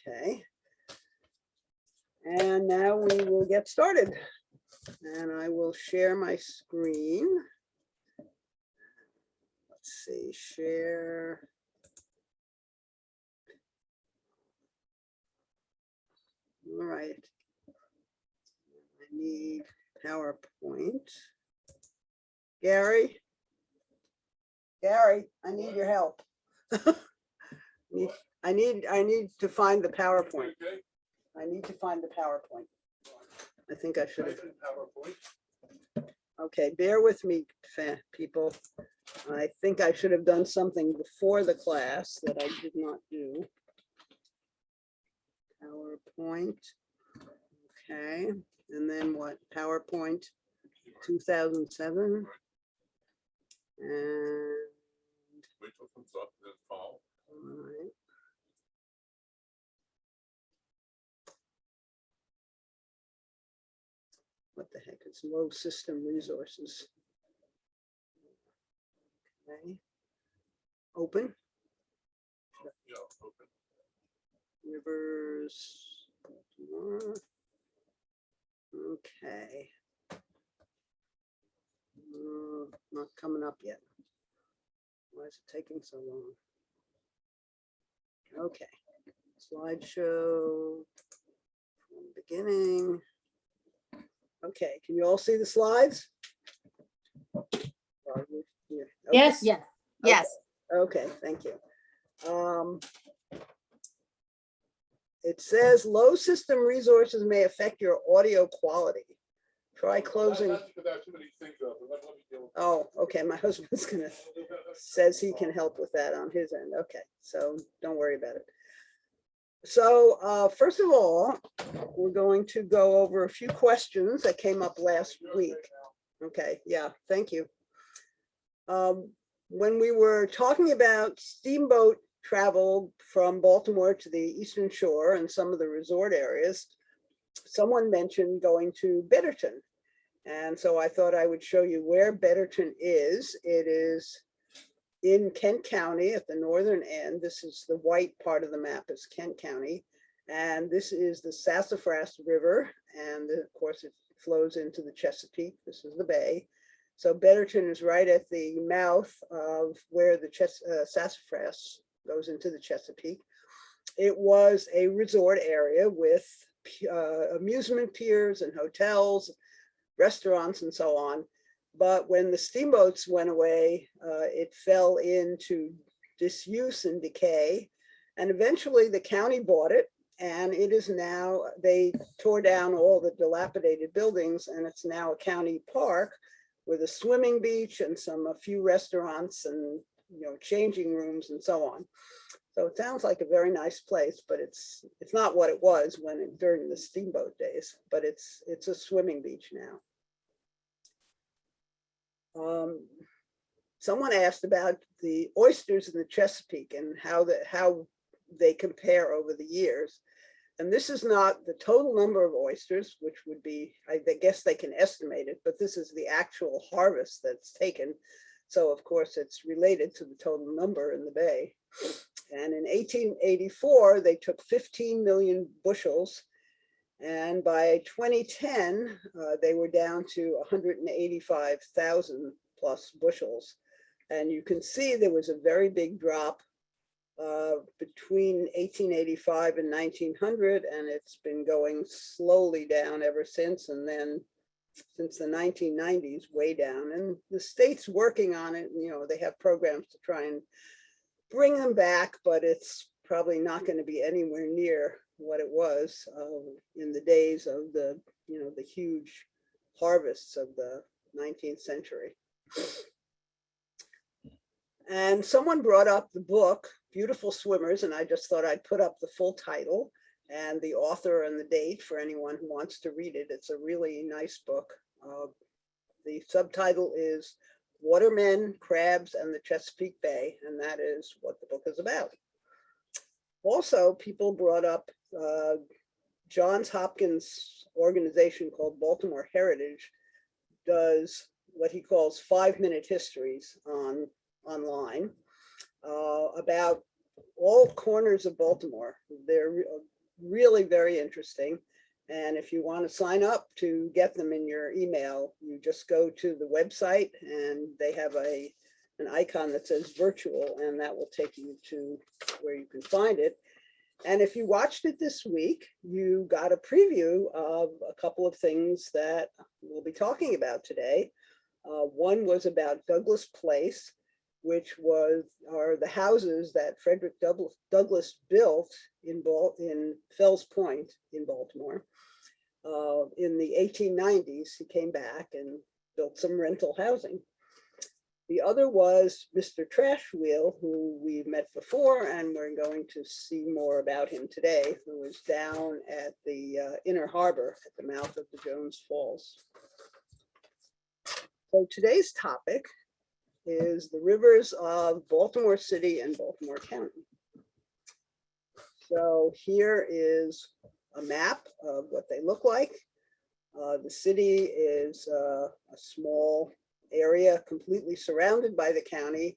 Okay. And now we will get started. And I will share my screen. Let's see, share. All right. I need PowerPoint. Gary, I need your help. I need to find the PowerPoint. I need to find the PowerPoint. I think I should have. Okay, bear with me, people. I think I should have done something before the class that I did not do. PowerPoint. Okay, and then what? PowerPoint 2007. And wait till it comes up and then follow. all right. What the heck? It's low system resources. Okay. Open. Yeah, open. Rivers. Baltimore. Okay. Not coming up yet. Why is it taking so long? Okay. Slideshow from the beginning. Okay, can you all see the slides? Okay. Yes, yes, yes. Okay, thank you. It says low system resources may affect your audio quality. Try closing. That's because I have too many things up, but let me deal with Oh, okay, my husband's says he can help with that on his end. Okay, so don't worry about it. So first of all, we're going to go over a few questions that came up last week. Okay, yeah, thank you. When we were talking about steamboat travel from Baltimore to the Eastern Shore and some of the resort areas, someone mentioned going to Betterton. And so I thought I would show you where Betterton is. It is in Kent County at the northern end. This is the white part of the map is Kent County. And this is the Sassafras River. And of course it flows into the Chesapeake. This is the bay. So Betterton is right at the mouth of where the Sassafras goes into the Chesapeake. It was a resort area with amusement piers and hotels, restaurants, and so on. But when the steamboats went away, it fell into disuse and decay. And eventually the county bought it. And it is now, they tore down all the dilapidated buildings, and it's now a county park with a swimming beach and a few restaurants and changing rooms and so on. So it sounds like a very nice place, but it's not what it was during the steamboat days. But it's a swimming beach now. Someone asked about the oysters in the Chesapeake and how they compare over the years. And this is not the total number of oysters, which would be, I guess they can estimate it, but this is the actual harvest that's taken. So of course it's related to the total number in the bay. And in 1884, they took 15 million bushels. And by 2010, they were down to 185,000 plus bushels. And you can see there was a very big drop between 1885 and 1900, and it's been going slowly down ever since. And then since the 1990s, way down. And the state's working on it. They have programs to try and bring them back, but it's probably not going to be anywhere near what it was in the days of the huge harvests of the 19th century. And someone brought up the book, Beautiful Swimmers, and I just thought I'd put up the full title and the author and the date for anyone who wants to read it. It's a really nice book. The subtitle is Watermen, Crabs, and the Chesapeake Bay, and that is what the book is about. Also, people brought up Johns Hopkins organization called Baltimore Heritage does what he calls 5-minute histories online about all corners of Baltimore. They're really very interesting. And if you want to sign up to get them in your email, you just go to the website and they have an icon that says virtual, and that will take you to where you can find it. And if you watched it this week, you got a preview of a couple of things that we'll be talking about today. One was about Douglas Place, which are the houses that Frederick Douglass built in Fells Point in Baltimore. In the 1890s, he came back and built some rental housing. The other was Mr. Trash Wheel, who we met before, and we're going to see more about him today, who is down at the Inner Harbor at the mouth of the Jones Falls. So today's topic is the rivers of Baltimore City and Baltimore County. So here is a map of what they look like. The city is a small area completely surrounded by the county.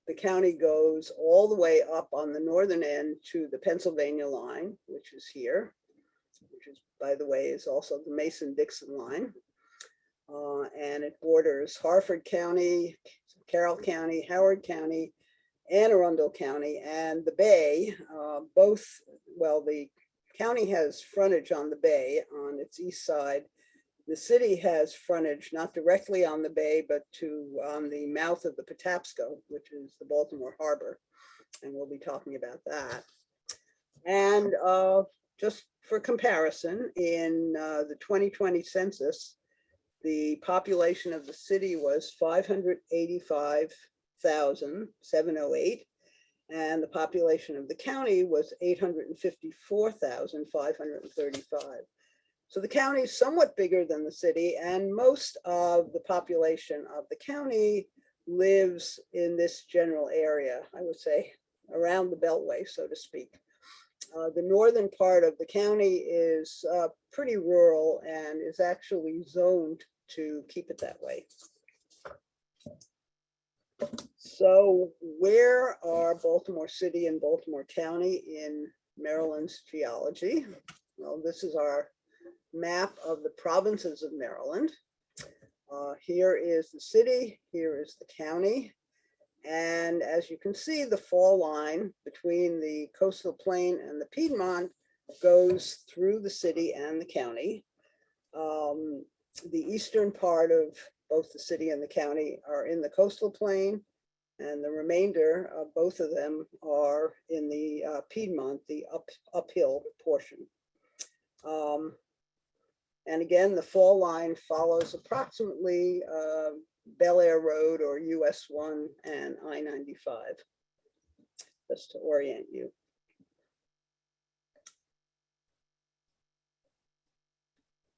The county goes all the way up on the northern end to the Pennsylvania line, which is here, which is, by the way, is also the Mason-Dixon line. And it borders Harford County, Carroll County, Howard County, Anne Arundel County, and the bay. The county has frontage on the bay on its east side. The city has frontage not directly on the bay, but on the mouth of the Patapsco, which is the Baltimore Harbor, and we'll be talking about that. And just for comparison, in the 2020 census, the population of the city was 585,708, and the population of the county was 854,535. So the county is somewhat bigger than the city, and most of the population of the county lives in this general area, I would say, around the Beltway, so to speak. The northern part of the county is pretty rural and is actually zoned to keep it that way. So where are Baltimore City and Baltimore County in Maryland's geology? Well, this is our map of the provinces of Maryland. Here is the city, here is the county. And as you can see, the fall line between the coastal plain and the Piedmont goes through the city and the county. The eastern part of both the city and the county are in the coastal plain, and the remainder of both of them are in the Piedmont, the uphill portion. And again, the fall line follows approximately Bel Air Road or US 1 and I-95, just to orient you.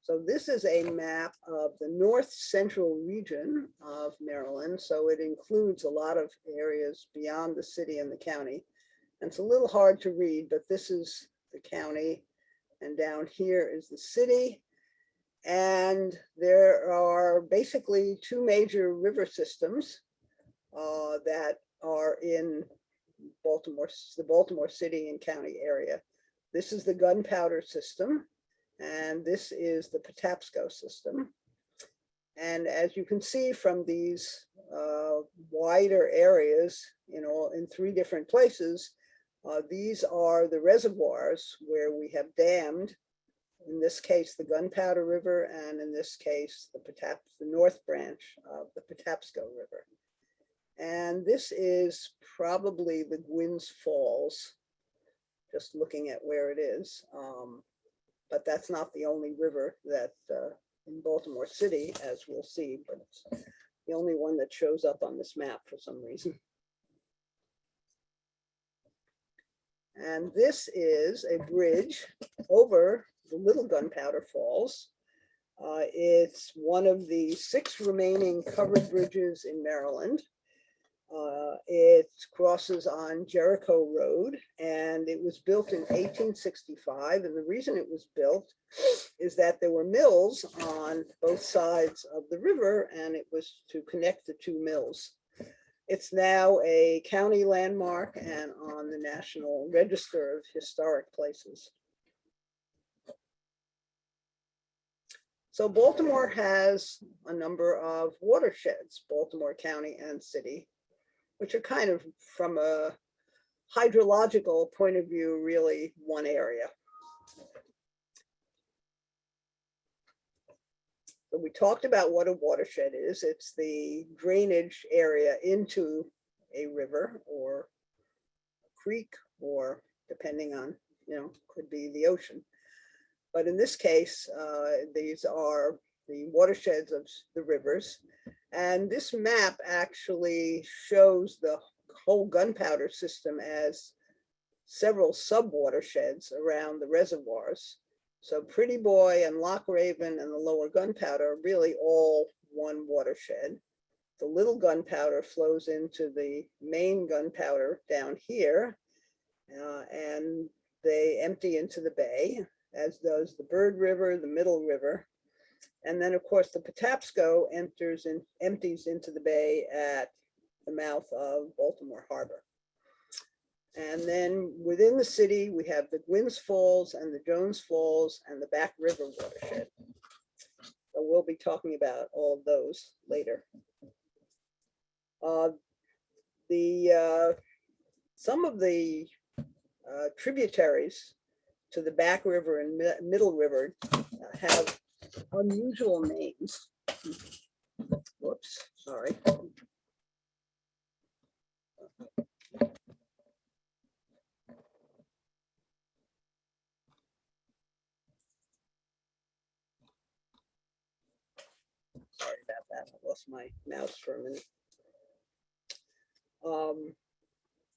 So this is a map of the north central region of Maryland. So it includes a lot of areas beyond the city and the county. And it's a little hard to read, but this is the county, and down here is the city. And there are basically two major river systems that are in the Baltimore City and County area. This is the Gunpowder system, and this is the Patapsco system. And as you can see from these wider areas, in three different places, these are the reservoirs where we have dammed, in this case, the Gunpowder River, and in this case, the north branch of the Patapsco River. And this is probably the Gwynns Falls, just looking at where it is. But that's not the only river that in Baltimore City, as we'll see, but it's the only one that shows up on this map for some reason. And this is a bridge over the Little Gunpowder Falls. It's one of the 6 remaining covered bridges in Maryland. It crosses on Jericho Road, and it was built in 1865. And the reason it was built is that there were mills on both sides of the river, and it was to connect the two mills. It's now a county landmark and on the National Register of Historic Places. So Baltimore has a number of watersheds, Baltimore County and city, which are kind of, from a hydrological point of view, really one area. So we talked about what a watershed is. It's the drainage area into a river or a creek, or depending on, could be the ocean. But in this case, these are the watersheds of the rivers. And this map actually shows the whole gunpowder system as several sub-watersheds around the reservoirs. So Pretty Boy and Lock Raven and the Lower Gunpowder are really all one watershed. The Little Gunpowder flows into the main gunpowder down here, and they empty into the bay, as does the Bird River, the Middle River. And then, of course, the Patapsco empties into the bay at the mouth of Baltimore Harbor. And then within the city, we have the Gwynns Falls and the Jones Falls and the Back River watershed. So we'll be talking about all of those later. Some of the tributaries to the Back River and Middle River have unusual names. Whoops, sorry. Sorry about that. I lost my mouse for a minute.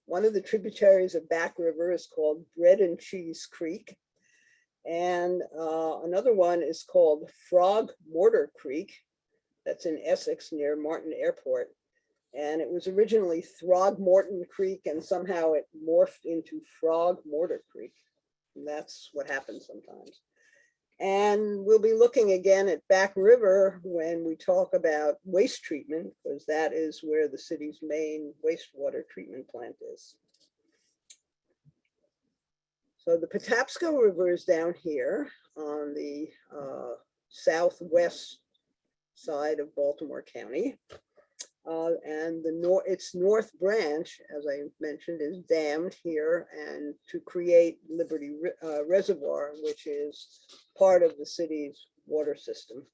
One of the tributaries of Back River is called Bread and Cheese Creek. And another one is called Frog Mortar Creek. That's in Essex near Martin Airport. And it was originally Throgmorton Creek, and somehow it morphed into Frog Mortar Creek. And that's what happens sometimes. And we'll be looking again at Back River when we talk about waste treatment, because that is where the city's main wastewater treatment plant is. So the Patapsco River is down here on the southwest side of Baltimore County. And its north branch, as I mentioned, is dammed here and to create Liberty Reservoir, which is part of the city's water system.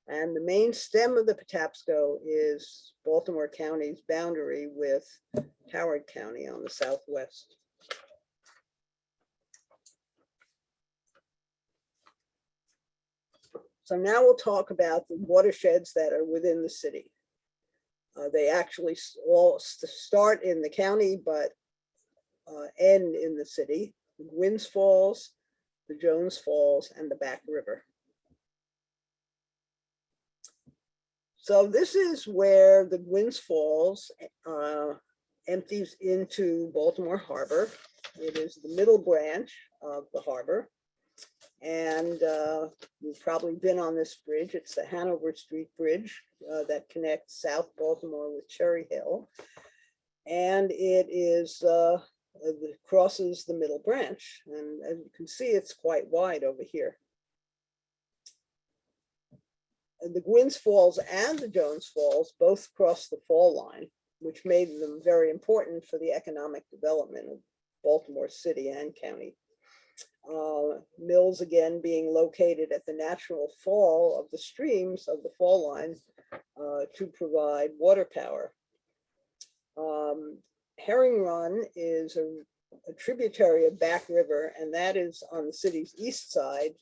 And the main stem of the Patapsco is Baltimore County's boundary with Howard County on the southwest. So now we'll talk about the watersheds that are within the city. They actually all start in the county, but end in the city. The Gwynns Falls, the Jones Falls, and the Back River. So this is where the Gwynns Falls empties into Baltimore Harbor. It is the middle branch of the harbor. And you've probably been on this bridge. It's the Hanover Street Bridge that connects South Baltimore with Cherry Hill. And it is it crosses the middle branch. And as you can see, it's quite wide over here. And the Gwynns Falls and the Jones Falls both cross the fall line, which made them very important for the economic development of Baltimore City and county. Mills again being located at the natural fall of the streams of the fall line to provide water power. Herring Run is a tributary of Back River, and that is on the city's east side,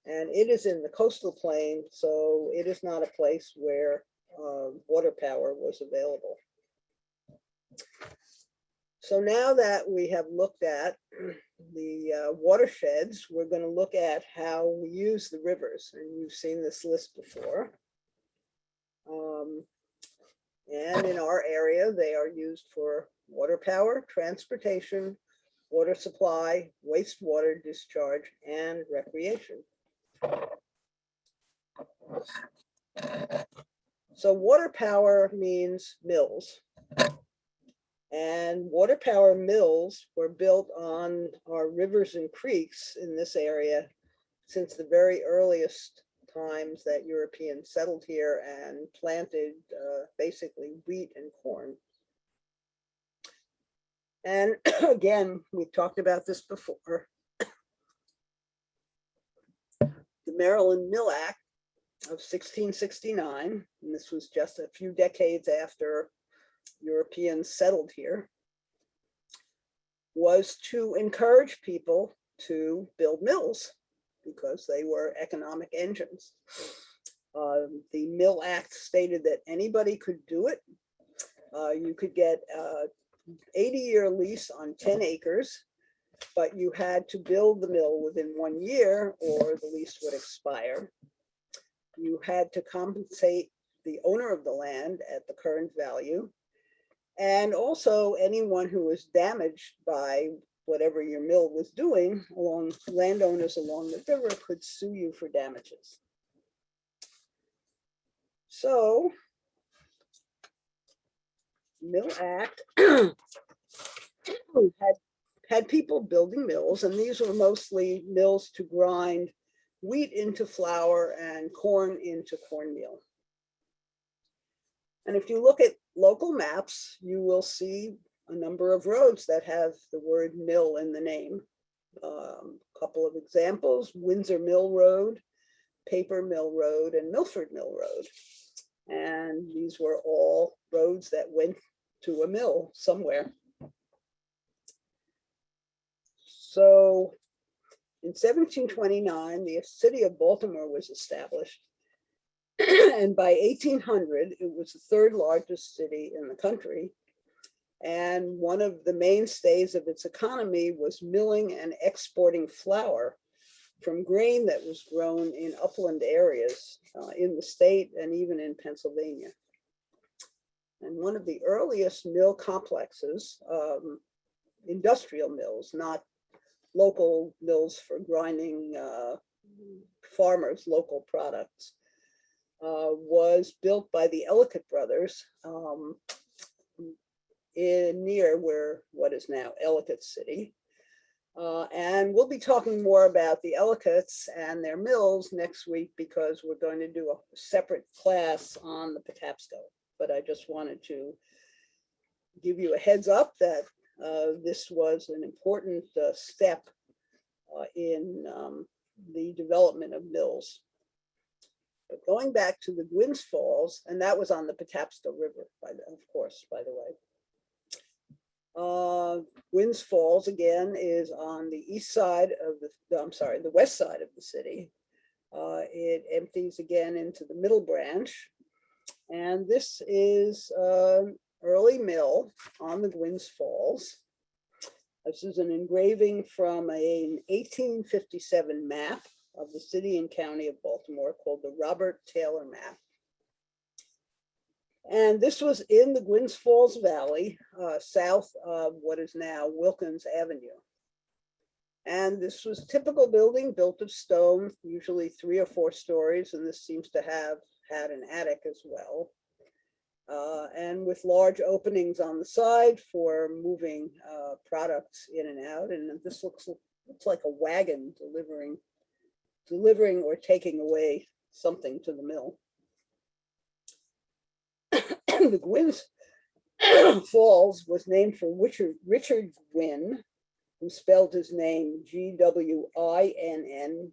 and it is in the coastal plain, so it is not a place where water power was available. So now that we have looked at the watersheds, we're going to look at how we use the rivers. And you've seen this list before. And in our area, they are used for water power, transportation, water supply, wastewater discharge, and recreation. So water power means mills. And water power mills were built on our rivers and creeks in this area since the very earliest times that Europeans settled here and planted basically wheat and corn. And again, we talked about this before. The Maryland Mill Act of 1669, and this was just a few decades after Europeans settled here, was to encourage people to build mills because they were economic engines. The Mill Act stated that anybody could do it. You could get an 80-year lease on 10 acres, but you had to build the mill within 1 year or the lease would expire. You had to compensate the owner of the land at the current value. And also anyone who was damaged by whatever your mill was doing, landowners along the river could sue you for damages. So, Mill Act had people building mills, and these were mostly mills to grind wheat into flour and corn into cornmeal. And if you look at local maps, you will see a number of roads that have the word mill in the name. A couple of examples: Windsor Mill Road, Paper Mill Road, and Milford Mill Road. And these were all roads that went to a mill somewhere. So in 1729, the city of Baltimore was established. And by 1800, it was the third largest city in the country. And one of the mainstays of its economy was milling and exporting flour from grain that was grown in upland areas in the state and even in Pennsylvania. And one of the earliest mill complexes, industrial mills, not local mills for grinding farmers' local products, was built by the Ellicott brothers near what is now Ellicott City. And we'll be talking more about the Ellicotts and their mills next week because we're going to do a separate class on the Patapsco. But I just wanted to give you a heads up that this was an important step in the development of mills. But going back to the Gwynns Falls, and that was on the Patapsco River, of course, by the way. Gwynns Falls, again, is on the east side of the west side of the city. It empties again into the Middle Branch. And this is an early mill on the Gwynns Falls. This is an engraving from an 1857 map of the city and county of Baltimore called the Robert Taylor map. And this was in the Gwynns Falls Valley, south of what is now Wilkins Avenue. And this was a typical building built of stone, usually 3 or 4 stories, and this seems to have had an attic as well. And with large openings on the side for moving products in and out. And this looks like a wagon delivering or taking away something to the mill. The Gwynns Falls was named for Richard Gwynn, who spelled his name Gwinn,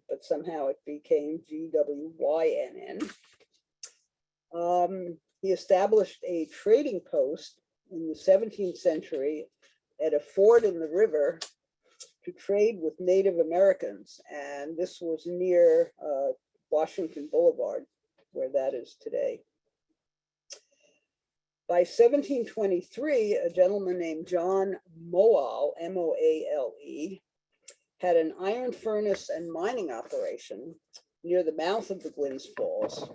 but somehow it became Gwynn. He established a trading post in the 17th century at a ford in the river to trade with Native Americans. And this was near Washington Boulevard, where that is today. By 1723, a gentleman named John Moale, M-O-A-L-E, had an iron furnace and mining operation near the mouth of the Gwynns Falls.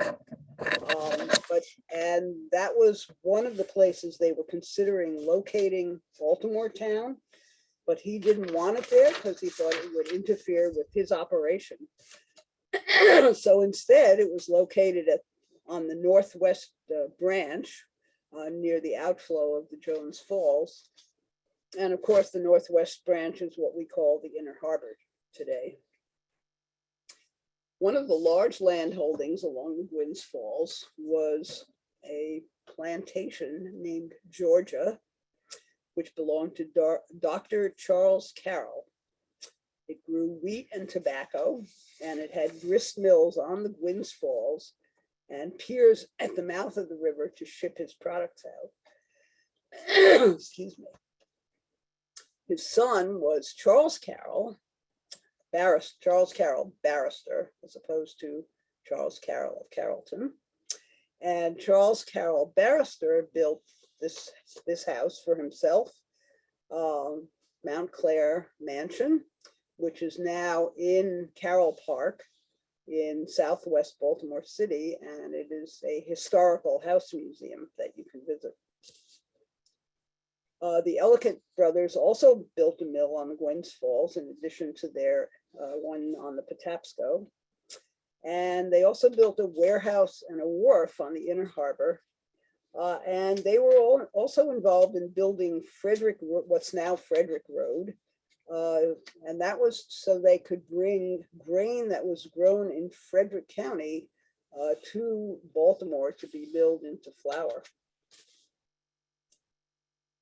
And that was one of the places they were considering locating Baltimore town, but he didn't want it there because he thought it would interfere with his operation. So instead, it was located on the northwest branch near the outflow of the Jones Falls. And of course, the northwest branch is what we call the Inner Harbor today. One of the large land holdings along the Gwynns Falls was a plantation named Georgia, which belonged to Dr. Charles Carroll. It grew wheat and tobacco, and it had grist mills on the Gwynns Falls and piers at the mouth of the river to ship his products out. Excuse me. His son was Charles Carroll, barrister, as opposed to Charles Carroll of Carrollton. And Charles Carroll barrister built this house for himself, Mount Clair Mansion, which is now in Carroll Park in Southwest Baltimore City, and it is a historical house museum that you can visit. The Ellicott brothers also built a mill on the Gwynns Falls in addition to their one on the Patapsco. And they also built a warehouse and a wharf on the Inner Harbor. And they were also involved in building what's now Frederick Road. And that was so they could bring grain that was grown in Frederick County to Baltimore to be milled into flour.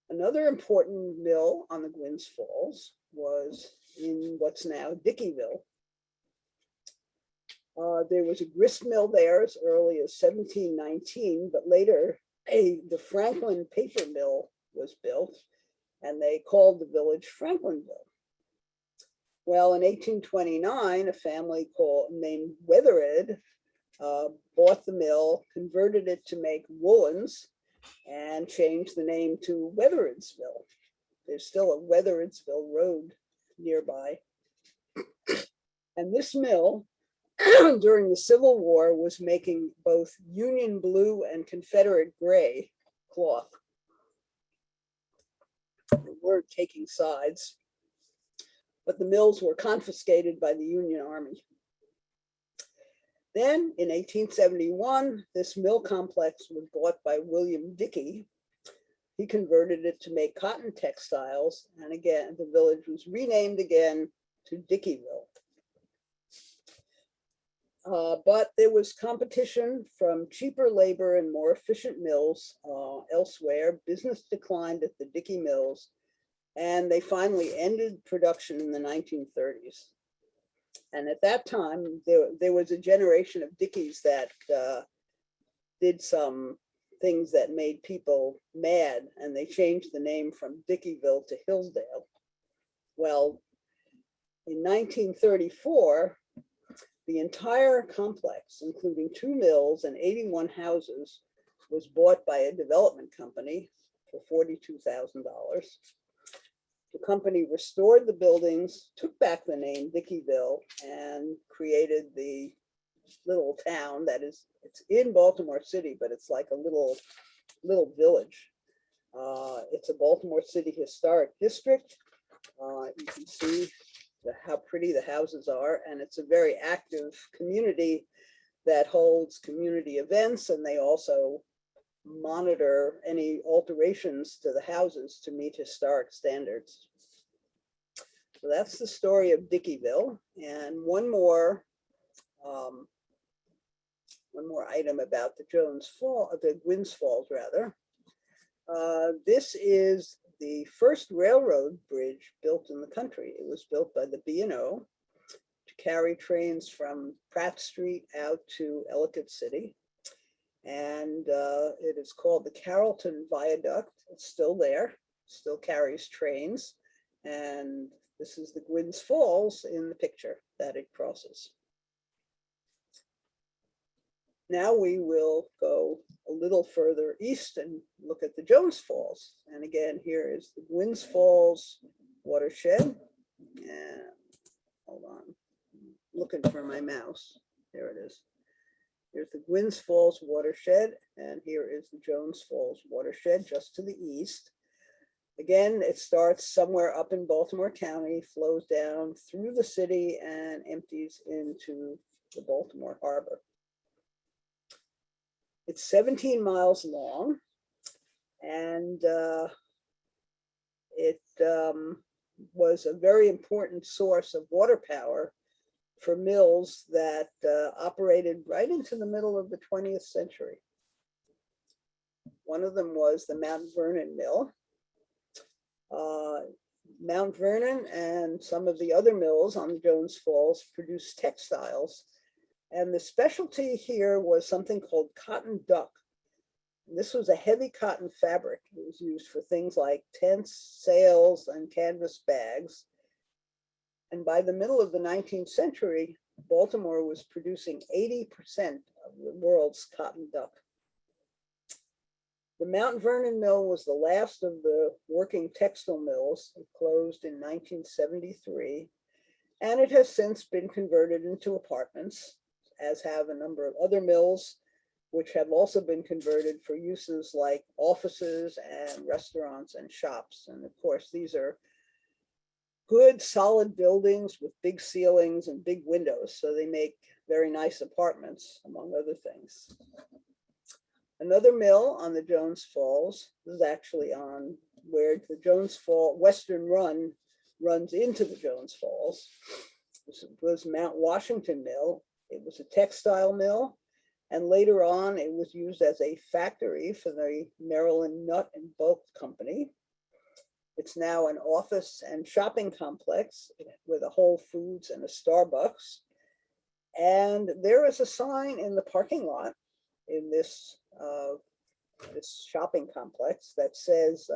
Another important mill on the Gwynns Falls was in what's now Dickeyville. There was a grist mill there as early as 1719, but later the Franklin paper mill was built, and they called the village Franklinville. Well, in 1829, a family named Wethered bought the mill, converted it to make woolens, and changed the name to Wetheredsville. There's still a Wetheredsville Road nearby. And this mill, during the Civil War, was making both Union blue and Confederate gray cloth. They weren't taking sides, but the mills were confiscated by the Union Army. Then in 1871, this mill complex was bought by William Dickey. He converted it to make cotton textiles, and again, the village was renamed again to Dickeyville. But there was competition from cheaper labor and more efficient mills elsewhere. Business declined at the Dickey mills, and they finally ended production in the 1930s. And at that time, there was a generation of Dickeys that did some things that made people mad, and they changed the name from Dickeyville to Hillsdale. Well, in 1934, the entire complex, including 2 mills and 81 houses, was bought by a development company for $42,000. The company restored the buildings, took back the name Dickeyville, and created the little town that is, it's in Baltimore City, but it's like a little village. It's a Baltimore City Historic District. You can see how pretty the houses are, and it's a very active community that holds community events, and they also monitor any alterations to the houses to meet historic standards. So that's the story of Dickeyville. And one more item about the Gwynns Falls rather. This is the first railroad bridge built in the country. It was built by the B&O to carry trains from Pratt Street out to Ellicott City. And it is called the Carrollton Viaduct. It's still there, still carries trains. And this is the Gwynns Falls in the picture that it crosses. Now we will go a little further east and look at the Jones Falls. And again, here is the Gwynns Falls watershed. And hold on, I'm looking for my mouse. There it is. Here's the Gwynns Falls watershed, and here is the Jones Falls watershed just to the east. Again, it starts somewhere up in Baltimore County, flows down through the city, and empties into the Baltimore Harbor. It's 17 miles long, and it was a very important source of water power for mills that operated right into the middle of the 20th century. One of them was the Mount Vernon Mill. Mount Vernon and some of the other mills on the Jones Falls produced textiles. And the specialty here was something called cotton duck. And this was a heavy cotton fabric. It was used for things like tents, sails, and canvas bags. And by the middle of the 19th century, Baltimore was producing 80% of the world's cotton duck. The Mount Vernon Mill was the last of the working textile mills. It closed in 1973, and it has since been converted into apartments, as have a number of other mills, which have also been converted for uses like offices and restaurants and shops. And of course, these are good, solid buildings with big ceilings and big windows, so they make very nice apartments, among other things. Another mill on the Jones Falls, this is actually on where the Jones Falls Western Run runs into the Jones Falls. This was Mount Washington Mill. It was a textile mill, and later on it was used as a factory for the Maryland Nut and Bulk Company. It's now an office and shopping complex with a Whole Foods and a Starbucks. And there is a sign in the parking lot in this shopping complex that says,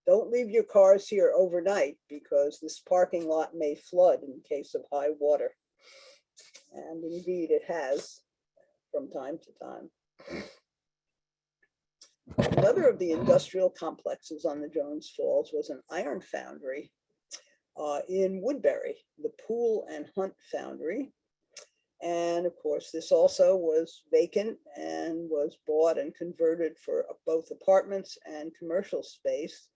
don't leave your cars here overnight because this parking lot may flood in case of high water. And indeed it has from time to time. Another of the industrial complexes on the Jones Falls was an iron foundry in Woodbury, the Pool and Hunt Foundry. And of course, this also was vacant and was bought and converted for both apartments and commercial space.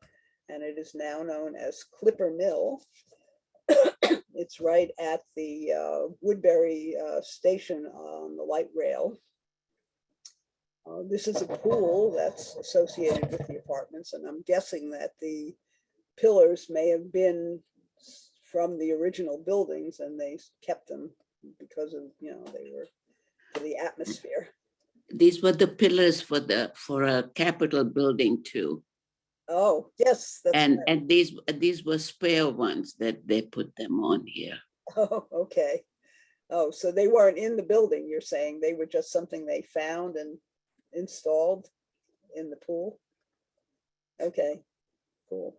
And it is now known as Clipper Mill. It's right at the Woodbury station on the light rail. This is a pool that's associated with the apartments, and I'm guessing that the pillars may have been from the original buildings and they kept them because of, you know, they were for the atmosphere. These were the pillars for a Capitol building too. Oh, yes. That's And right. and these were spare ones that they put them on here. Oh, okay. Oh, so they weren't in the building, you're saying they were just something they found and installed in the pool? Okay, cool.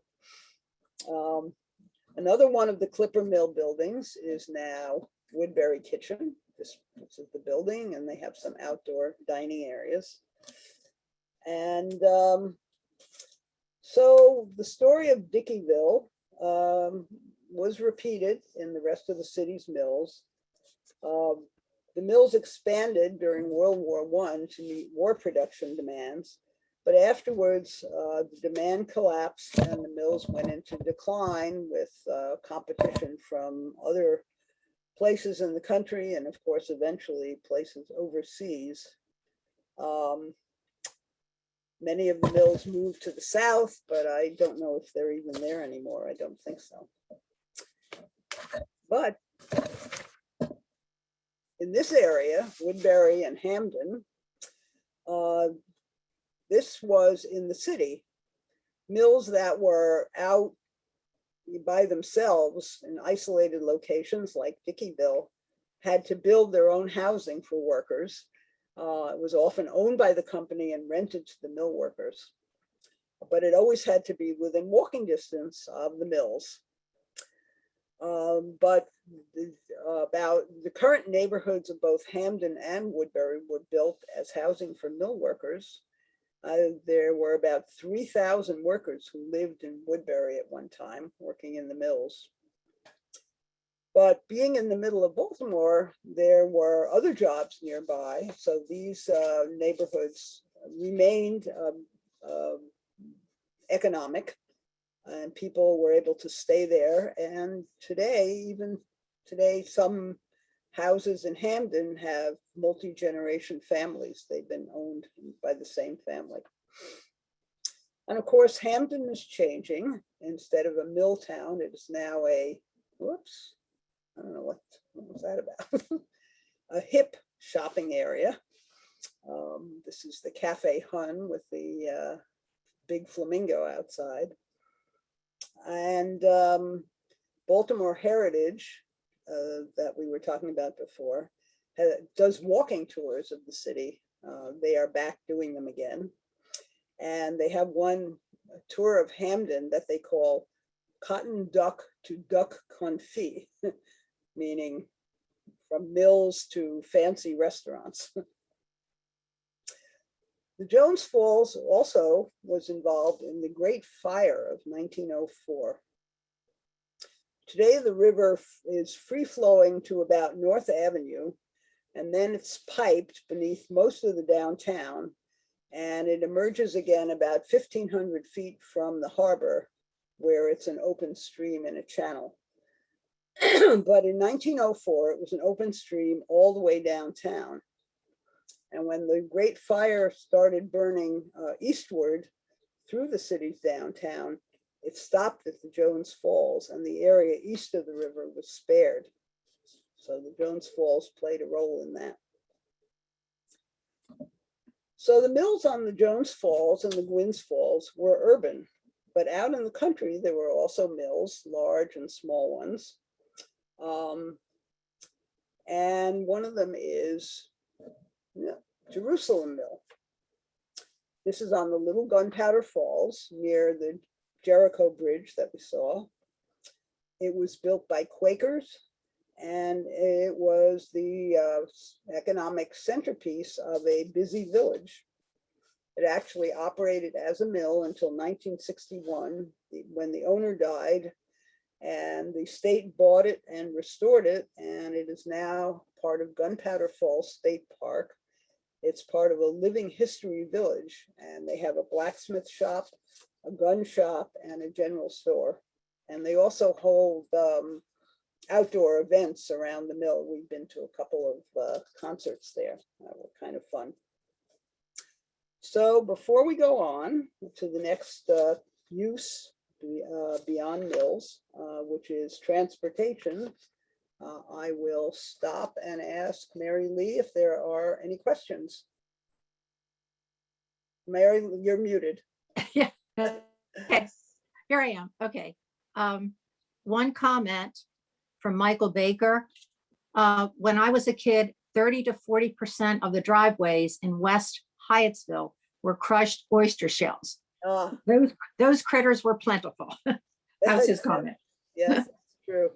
Another one of the Clipper Mill buildings is now Woodbury Kitchen. This is the building, and they have some outdoor dining areas. And so the story of Dickeyville was repeated in the rest of the city's mills. The mills expanded during World War I to meet war production demands, but afterwards the demand collapsed and the mills went into decline with competition from other places in the country and of course eventually places overseas. Many of the mills moved to the south, but I don't know if they're even there anymore. I don't think so. But in this area, Woodbury and Hamden, this was in the city. Mills that were out by themselves in isolated locations like Dickeyville had to build their own housing for workers. It was often owned by the company and rented to the mill workers, but it always had to be within walking distance of the mills. But about the current neighborhoods of both Hamden and Woodbury were built as housing for mill workers. There were about 3,000 workers who lived in Woodbury at one time, working in the mills. But being in the middle of Baltimore, there were other jobs nearby. So these neighborhoods remained economic, and people were able to stay there. And today, even today, some houses in Hamden have multi-generation families. They've been owned by the same family. And of course, Hamden is changing. Instead of a mill town, it is now a, whoops, I don't know what was that about? A hip shopping area. This is the Cafe Hun with the big flamingo outside. And Baltimore Heritage, that we were talking about before, does walking tours of the city. They are back doing them again. And they have one tour of Hamden that they call Cotton Duck to Duck Confit, meaning from mills to fancy restaurants. The Jones Falls also was involved in the Great Fire of 1904. Today, the river is free-flowing to about North Avenue, and then it's piped beneath most of the downtown, and it emerges again about 1,500 feet from the harbor, where it's an open stream in a channel. But in 1904, it was an open stream all the way downtown. And when the Great Fire started burning eastward through the city's downtown, it stopped at the Jones Falls, and the area east of the river was spared. So the Jones Falls played a role in that. So the mills on the Jones Falls and the Gwynns Falls were urban, but out in the country, there were also mills, large and small ones. And one of them is Jerusalem Mill. This is on the Little Gunpowder Falls near the Jericho Bridge that we saw. It was built by Quakers, and it was the economic centerpiece of a busy village. It actually operated as a mill until 1961, when the owner died, and the state bought it and restored it, and it is now part of Gunpowder Falls State Park. It's part of a living history village, and they have a blacksmith shop, a gun shop, and a general store. And they also hold outdoor events around the mill. We've been to a couple of concerts there. Were kind of fun. So before we go on to the next use beyond mills, which is transportation, I will stop and ask Mary Lee if there are any questions. Mary, you're muted. Yeah. Okay. Here I am. Okay. One comment from Michael Baker. When I was a kid, 30 to 40% of the driveways in West Hyattsville were crushed oyster shells. Those critters were plentiful. That was his comment. Yes, that's true.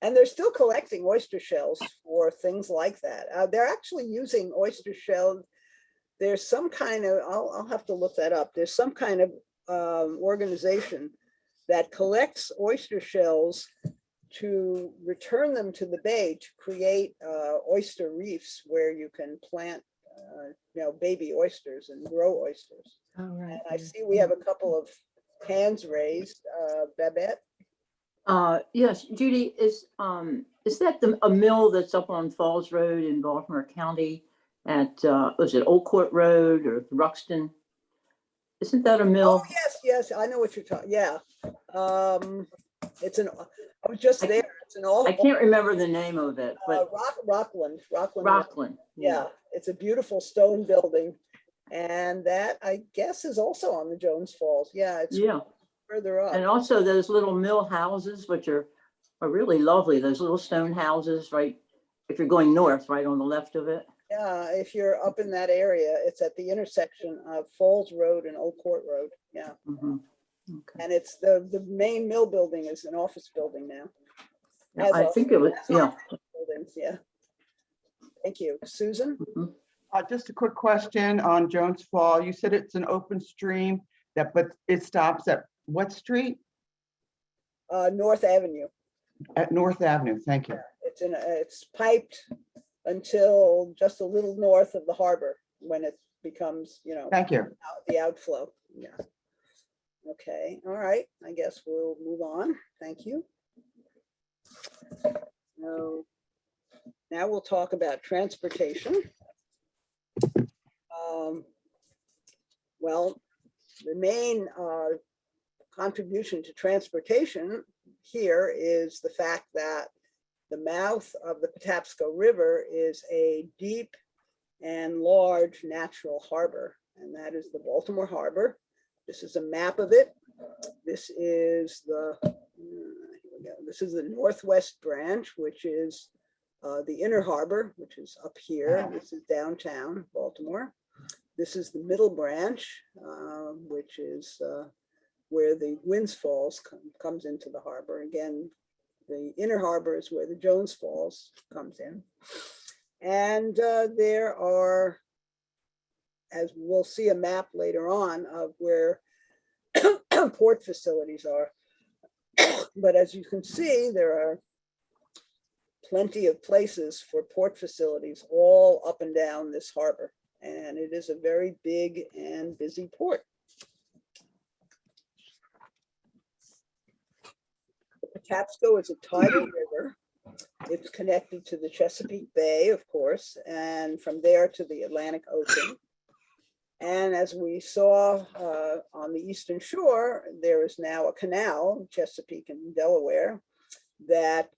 And they're still collecting oyster shells for things like that. They're actually using oyster shells. There's some kind of, I'll have to look that up. There's some kind of organization that collects oyster shells to return them to the bay to create oyster reefs where you can plant baby oysters and grow oysters. All right. And I see we have a couple of hands raised. Babette? Yes, Judy, is that a mill that's up on Falls Road in Baltimore County at, was it Old Court Road or Ruxton? Isn't that a mill? Oh, yes, I know what you're talking, yeah. It's an, I was just there, it's an all. I can't remember the name of it, but Rockland. Rockland. Yeah, it's a beautiful stone building. And that, I guess, is also on the Jones Falls. Yeah, it's further up. And also those little mill houses, which are really lovely, those little stone houses, right? If you're going north, right on the left of it. Yeah, if you're up in that area, it's at the intersection of Falls Road and Old Court Road. Yeah. Mm-hmm. Okay. And it's the main mill building is an office building now. I think it was, yeah. Buildings, yeah. Thank you. Susan? Mm-hmm. Just a quick question on Jones Fall. You said it's an open stream, but it stops at what street? North Avenue. At North Avenue. Thank you. It's piped until just a little north of the harbor when it becomes, Thank you. the outflow. Yeah. Okay. All right. I guess we'll move on. Thank you. No Now we'll talk about transportation. Well, the main contribution to transportation here is the fact that the mouth of the Patapsco River is a deep and large natural harbor, and that is the Baltimore Harbor. This is a map of it. This is the this is the northwest branch, which is the inner harbor, which is up here. This is downtown Baltimore. This is the middle branch, which is where the Winds Falls comes into the harbor. Again, the inner harbor is where the Jones Falls comes in. And there are, as we'll see a map later on of where port facilities are. But as you can see, there are plenty of places for port facilities all up and down this harbor. And it is a very big and busy port. The Patapsco is a tidal river. It's connected to the Chesapeake Bay, of course, and from there to the Atlantic Ocean. And as we saw on the Eastern Shore, there is now a canal, Chesapeake and Delaware, that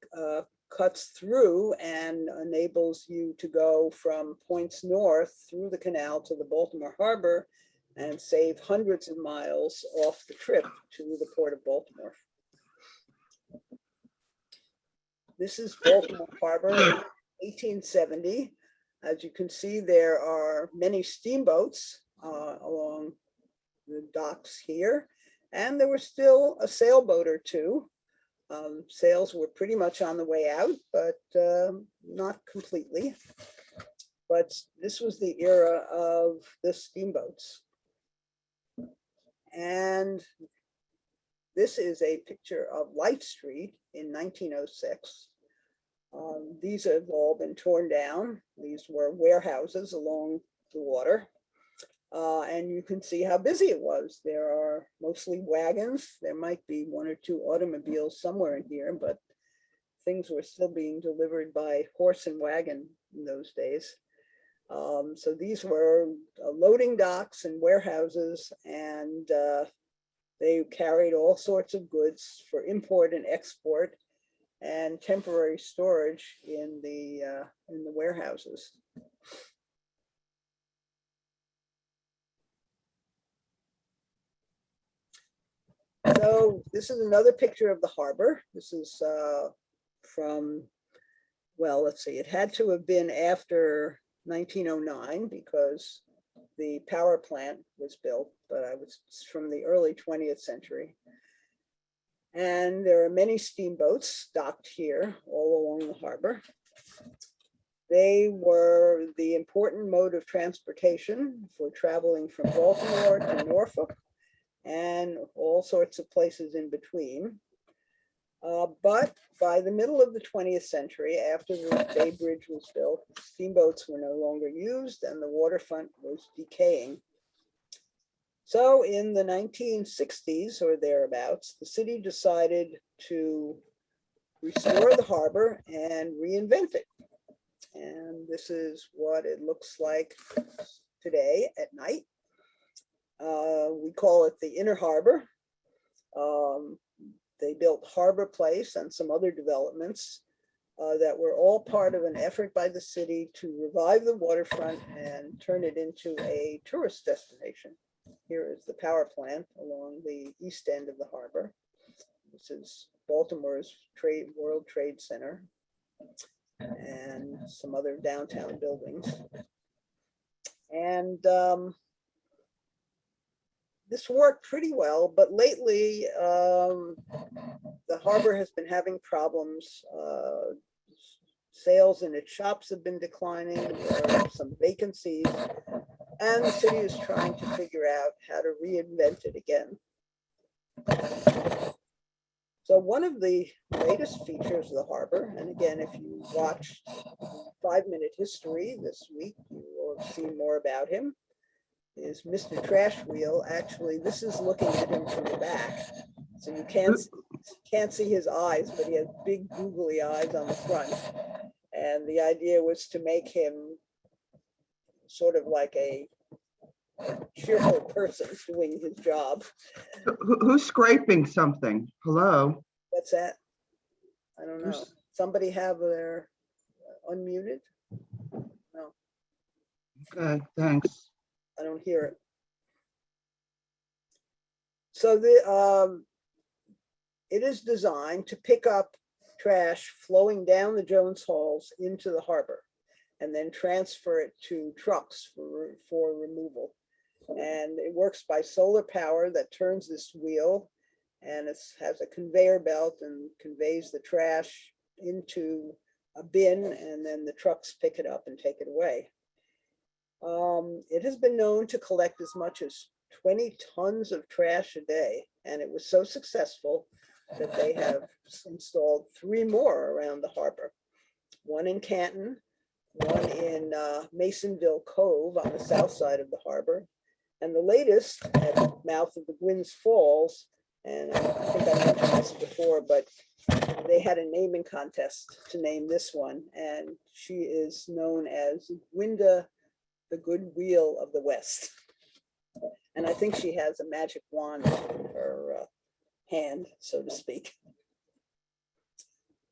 cuts through and enables you to go from points north through the canal to the Baltimore Harbor and save hundreds of miles off the trip to the Port of Baltimore. This is Baltimore Harbor, 1870. As you can see, there are many steamboats along the docks here, and there was still a sailboat or two. Sails were pretty much on the way out, but not completely. But this was the era of the steamboats. And this is a picture of Light Street in 1906. These have all been torn down. These were warehouses along the water. And you can see how busy it was. There are mostly wagons. There might be one or two automobiles somewhere in here, but things were still being delivered by horse and wagon in those days. So these were loading docks and warehouses, and they carried all sorts of goods for import and export and temporary storage in the warehouses. So this is another picture of the harbor. This is from, well, let's see, it had to have been after 1909 because the power plant was built, but I was from the early 20th century. And there are many steamboats docked here all along the harbor. They were the important mode of transportation for traveling from Baltimore to Norfolk and all sorts of places in between. But by the middle of the 20th century, after the Bay Bridge was built, steamboats were no longer used and the waterfront was decaying. So in the 1960s or thereabouts, the city decided to restore the harbor and reinvent it. And this is what it looks like today at night. We call it the Inner Harbor. They built Harbor Place and some other developments that were all part of an effort by the city to revive the waterfront and turn it into a tourist destination. Here is the power plant along the east end of the harbor. This is Baltimore's World Trade Center and some other downtown buildings. And this worked pretty well, but lately the harbor has been having problems. Sales in its shops have been declining. There are some vacancies, and the city is trying to figure out how to reinvent it again. So one of the latest features of the harbor, and again, if you watched 5 Minute History this week, you will have seen more about him, is Mr. Trash Wheel. Actually, this is looking at him from the back. So you can't see his eyes, but he has big googly eyes on the front. And the idea was to make him sort of like a cheerful person doing his job. Who's scraping something? Hello? What's that? I don't know. Who's- Somebody have their unmuted? No, Okay, thanks. I don't hear it. So the it is designed to pick up trash flowing down the Jones Halls into the harbor and then transfer it to trucks for removal. And it works by solar power that turns this wheel, and it has a conveyor belt and conveys the trash into a bin, and then the trucks pick it up and take it away. It has been known to collect as much as 20 tons of trash a day, and it was so successful that they have installed 3 more around the harbor. One in Canton, one in Masonville Cove on the south side of the harbor, and the latest at the mouth of the Gwynns Falls. And I think I mentioned this before, but they had a naming contest to name this one, and she is known as Gwynda, the Good Wheel of the West. And I think she has a magic wand in her hand, so to speak.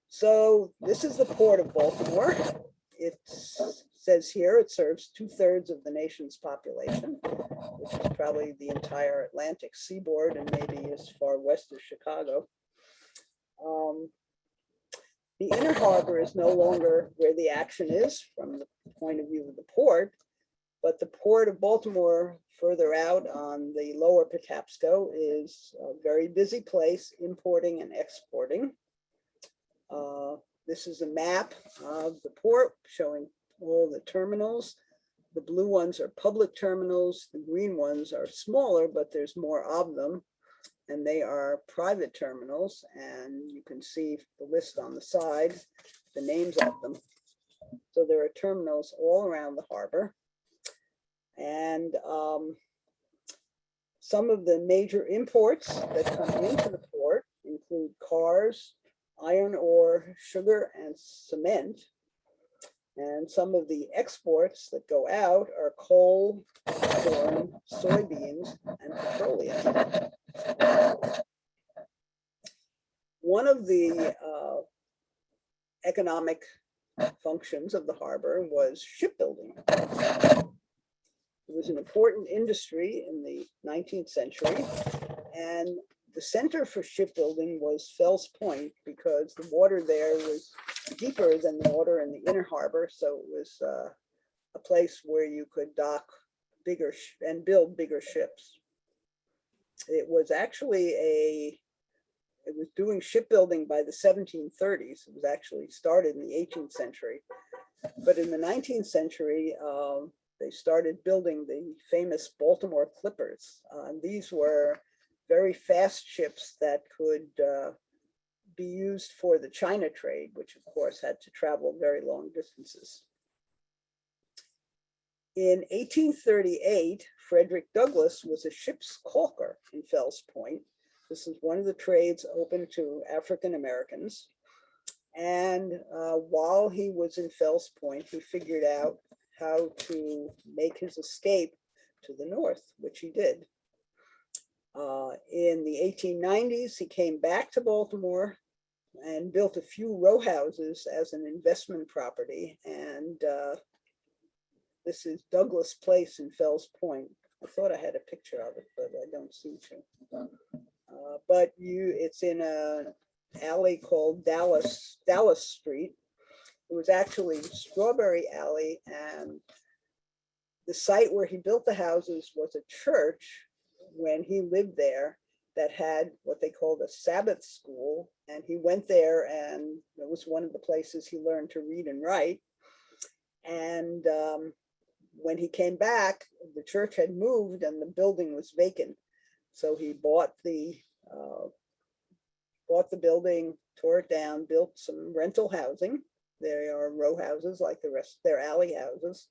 So this is the Port of Baltimore. It says here it serves 2/3 of the nation's population, which is probably the entire Atlantic seaboard and maybe as far west as Chicago. The inner harbor is no longer where the action is from the point of view of the port, but the Port of Baltimore further out on the lower Patapsco is a very busy place importing and exporting. This is a map of the port showing all the terminals. The blue ones are public terminals. The green ones are smaller, but there's more of them, and they are private terminals. And you can see the list on the side, the names of them. So there are terminals all around the harbor. And some of the major imports that come into the port include cars, iron ore, sugar, and cement. And some of the exports that go out are coal, corn, soybeans, and petroleum. One of the economic functions of the harbor was shipbuilding. It was an important industry in the 19th century, and the center for shipbuilding was Fells Point because the water there was deeper than the water in the inner harbor, so it was a place where you could dock bigger and build bigger ships. It was actually it was doing shipbuilding by the 1730s. It was actually started in the 18th century, but in the 19th century, they started building the famous Baltimore Clippers. These were very fast ships that could be used for the China trade, which of course had to travel very long distances. In 1838, Frederick Douglass was a ship's caulker in Fells Point. This is one of the trades open to African Americans. And while he was in Fells Point, he figured out how to make his escape to the north, which he did. In the 1890s, he came back to Baltimore and built a few row houses as an investment property. And this is Douglas Place in Fells Point. I thought I had a picture of it, but I don't seem to. But it's in an alley called Dallas Street. It was actually Strawberry Alley, and the site where he built the houses was a church when he lived there that had what they called a Sabbath school. And he went there, and it was one of the places he learned to read and write. And when he came back, the church had moved and the building was vacant. So he bought the building, tore it down, built some rental housing. They are row houses like the rest, they're alley houses.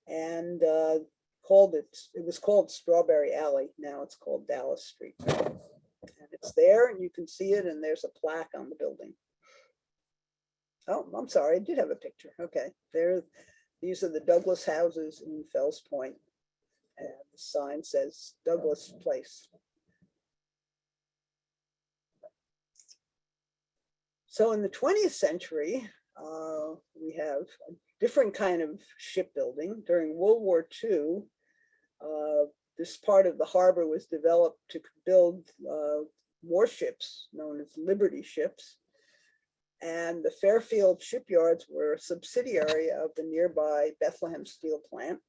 And it was called Strawberry Alley. Now it's called Dallas Street. And it's there and you can see it, and there's a plaque on the building. Oh, I'm sorry, I did have a picture. Okay, these are the Douglas houses in Fells Point. And the sign says Douglas Place. So in the 20th century, we have a different kind of shipbuilding. During World War II, this part of the harbor was developed to build warships known as Liberty ships. And the Fairfield shipyards were a subsidiary of the nearby Bethlehem Steel Plant.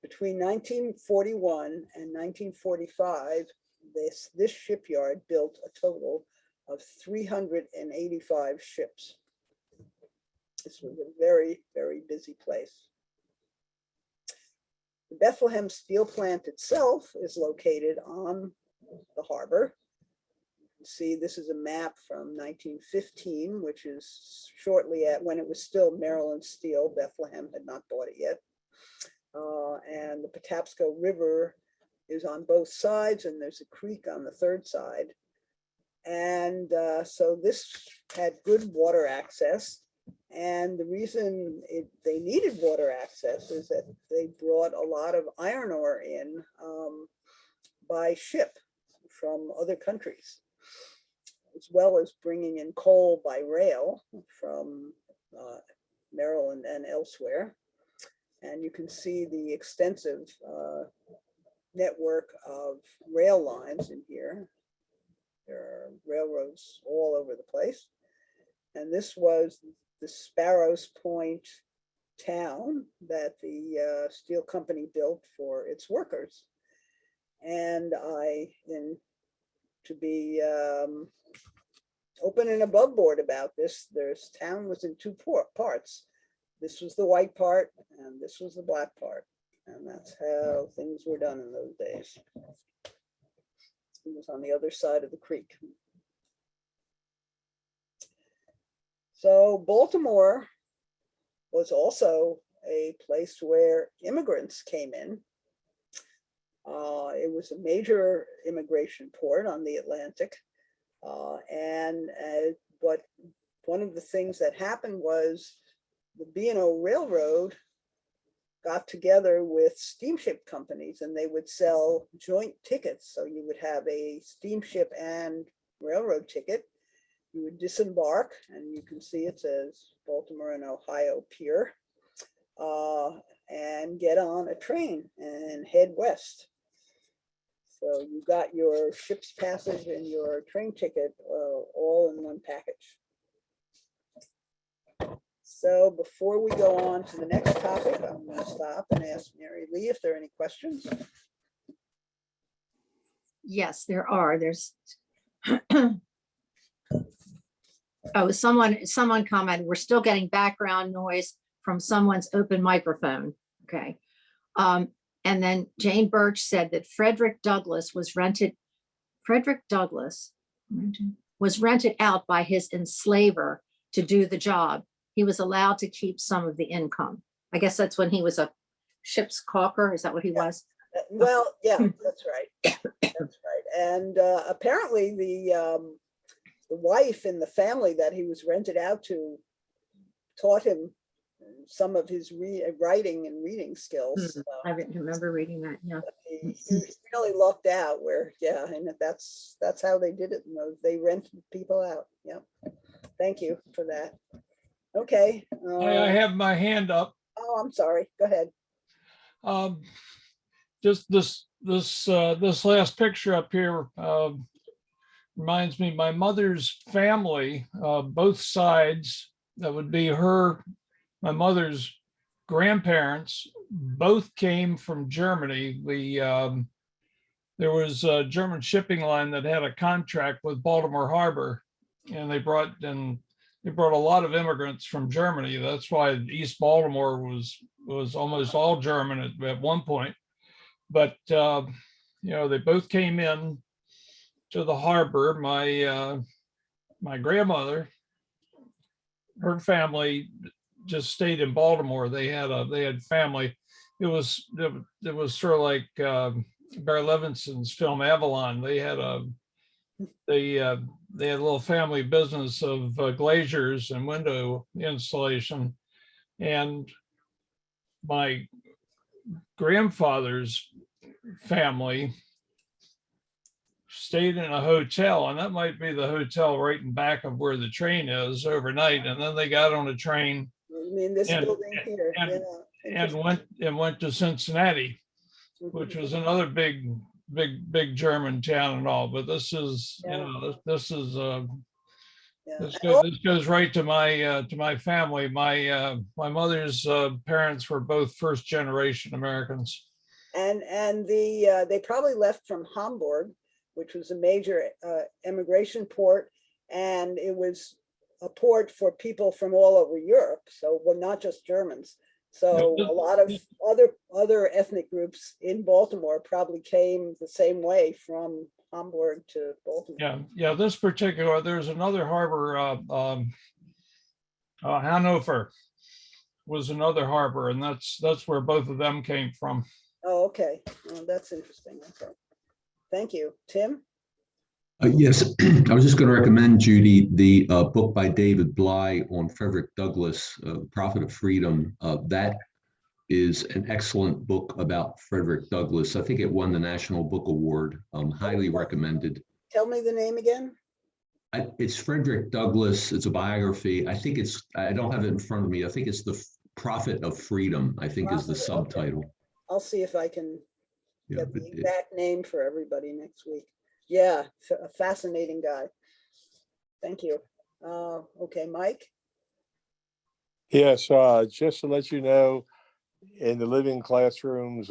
Between 1941 and 1945, this shipyard built a total of 385 ships. This was a very, very busy place. The Bethlehem Steel Plant itself is located on the harbor. You can see this is a map from 1915, which is shortly at when it was still Maryland Steel. Bethlehem had not bought it yet. And the Patapsco River is on both sides, and there's a creek on the third side. And so this had good water access. And the reason they needed water access is that they brought a lot of iron ore in by ship from other countries, as well as bringing in coal by rail from Maryland and elsewhere. And you can see the extensive network of rail lines in here. There are railroads all over the place. And this was the Sparrows Point town that the steel company built for its workers. And to be open and above board about this, this town was in two parts. This was the white part and this was the black part. And that's how things were done in those days. It was on the other side of the creek. So Baltimore was also a place where immigrants came in. It was a major immigration port on the Atlantic. But one of the things that happened was the B&O Railroad got together with steamship companies, and they would sell joint tickets. So you would have a steamship and railroad ticket. You would disembark, and you can see it says Baltimore and Ohio Pier, and get on a train and head west. So you got your ship's passage and your train ticket all in one package. So before we go on to the next topic, I'm going to stop and ask Mary Lee if there are any questions. Yes, there are. There's oh, someone commented, we're still getting background noise from someone's open microphone. Okay. And then Jane Birch said that Frederick Douglass was rented out by his enslaver to do the job. He was allowed to keep some of the income. I guess that's when he was a ship's caulker. Is that what he was? Well, yeah, that's right. That's right. And apparently the wife in the family that he was rented out to taught him some of his writing and reading skills. So I remember reading that. Yeah. he really lucked out where, yeah, and that's how they did it. They rented people out. Yeah. Thank you for that. Okay. I have my hand up. Oh, I'm sorry. Go ahead. Just this last picture up here reminds me, my mother's family, both sides, that would be my mother's grandparents, both came from Germany. There was a German shipping line that had a contract with Baltimore Harbor, and they brought a lot of immigrants from Germany. That's why East Baltimore was almost all German at one point. But they both came in to the harbor. My grandmother, her family just stayed in Baltimore. They had family. It was sort of like Barry Levinson's film Avalon. They had they had a little family business of glaziers and window installation. And my grandfather's family stayed in a hotel, and that might be the hotel right in back of where the train is overnight. And then they got on a train You mean this and building here? and- Yeah. and Interesting. went to Cincinnati, Mhm. which was another big German town and all. But this is, you Yeah. know, this is Yeah. this goes right to my family. My mother's parents were both first generation Americans. And they probably left from Hamburg, which was a major immigration port, and it was a port for people from all over Europe. So, well, not just Germans. So Yeah, a lot of other ethnic groups in Baltimore probably came the same way from Hamburg to Baltimore. Yeah. This particular, there's another harbor, Hanover was another harbor, and that's where both of them came from. Oh, okay. Well, that's interesting. Okay. Thank you. Tim? Yes, I was just going to recommend, Judy, the book by David Bly on Frederick Douglass, Prophet of Freedom. That is an excellent book about Frederick Douglass. I think it won the National Book Award. Highly recommended. Tell me the name again. It's Frederick Douglass. It's a biography. I don't have it in front of me. I think it's The Prophet of Freedom, I think is the Prophet, okay. subtitle. I'll see if I can Yeah, get but the exact name for everybody next week. Yeah, a fascinating guy. Thank you. Okay, Mike? Yes, just to let you know, in the living classrooms,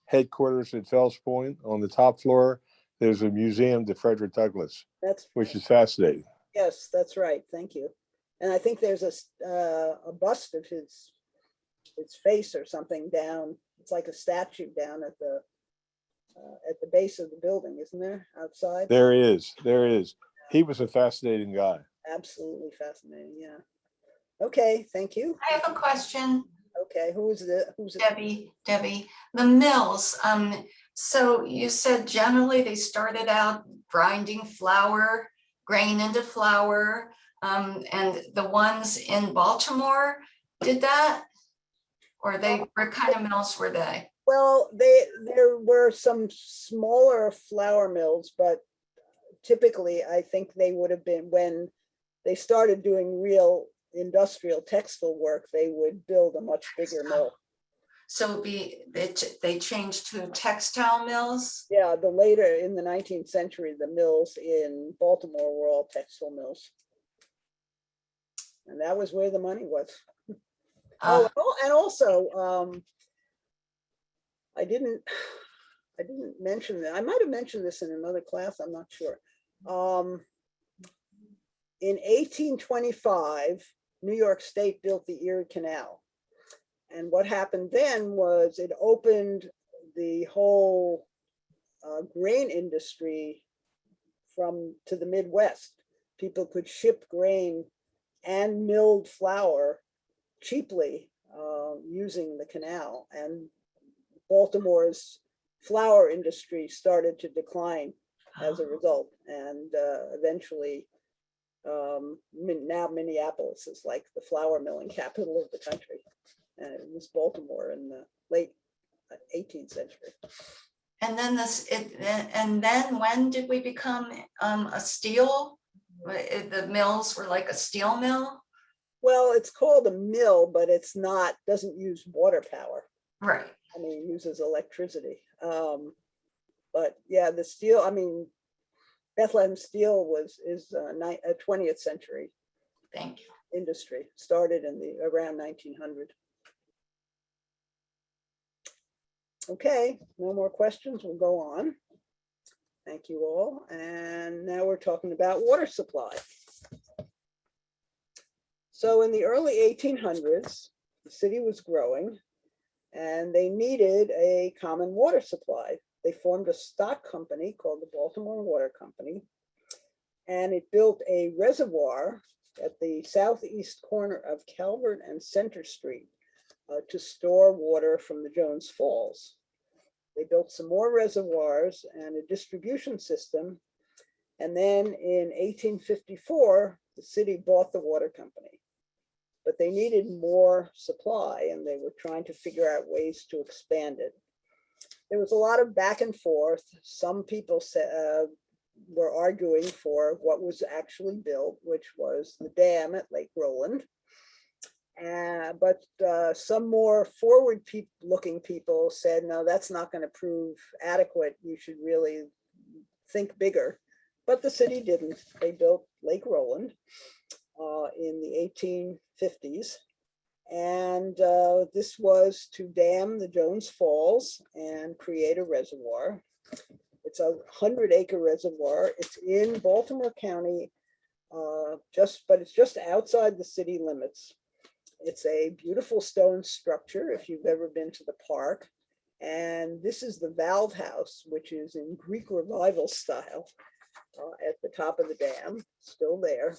headquarters at Fells Point, on the top floor, there's a museum to Frederick Douglass, That's which is fascinating. yes, that's right. Thank you. And I think there's a bust of his face or something down. It's like a statue down at the base of the building, isn't there? Outside. There is. He was a fascinating guy. Absolutely fascinating. Yeah. Okay. Thank you. I have a question, Okay. Who's it? Debbie. The mills, so you said generally they started out grinding flour, grain into flour, and the ones in Baltimore did that? Or what kind of mills were they? Well, there were some smaller flour mills, but typically I think they would have been when they started doing real industrial textile work, they would build a much bigger mill. So they changed to textile mills? Yeah, the later in the 19th century, the mills in Baltimore were all textile mills. And that was where the money was. And also, I didn't mention that. I might have mentioned this in another class, I'm not sure. In 1825, New York State built the Erie Canal. And what happened then was it opened the whole grain industry to the Midwest. People could ship grain and milled flour cheaply using the canal. And Baltimore's flour industry started to decline as a result. And eventually, now Minneapolis is like the flour milling capital of the country. And it was Baltimore in the late 18th century. And then when did we become a steel? The mills were like a steel mill? Well, it's called a mill, but it's not, doesn't use water power. Right. I mean, it uses electricity. But yeah, the steel, I mean, Bethlehem Steel is a 20th century Thank you. industry, started around 1900. Okay, no more questions. We'll go on. Thank you all. And now we're talking about water supply. So in the early 1800s, the city was growing and they needed a common water supply. They formed a stock company called the Baltimore Water Company, and it built a reservoir at the southeast corner of Calvert and Center Street to store water from the Jones Falls. They built some more reservoirs and a distribution system, And then in 1854, the city bought the water company, but they needed more supply and they were trying to figure out ways to expand it. There was a lot of back and forth. Some people were arguing for what was actually built, which was the dam at Lake Roland. But some more forward-looking people said, no, that's not going to prove adequate. You should really think bigger. But the city didn't. They built Lake Roland in the 1850s. And this was to dam the Jones Falls and create a reservoir. It's a 100-acre reservoir. It's in Baltimore County, but it's just outside the city limits. It's a beautiful stone structure if you've ever been to the park. And this is the valve house, which is in Greek revival style at the top of the dam, still there.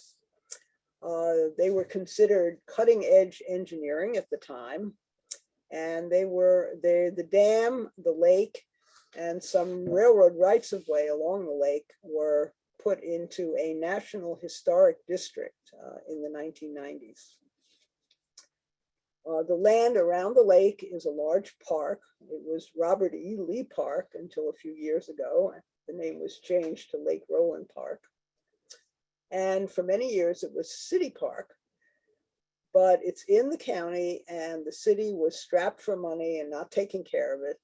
They were considered cutting edge engineering at the time. And the dam, the lake, and some railroad rights of way along the lake were put into a National Historic District in the 1990s. The land around the lake is a large park. It was Robert E. Lee Park until a few years ago. The name was changed to Lake Roland Park. And for many years, it was City Park, but it's in the county and the city was strapped for money and not taking care of it.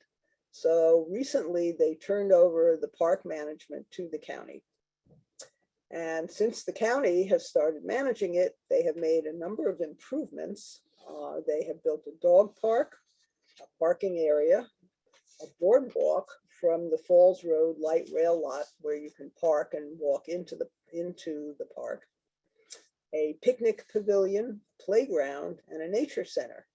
So recently they turned over the park management to the county. And since the county has started managing it, they have made a number of improvements. They have built a dog park, a parking area, a boardwalk from the Falls Road light rail lot where you can park and walk into the park, a picnic pavilion, playground, and a nature center.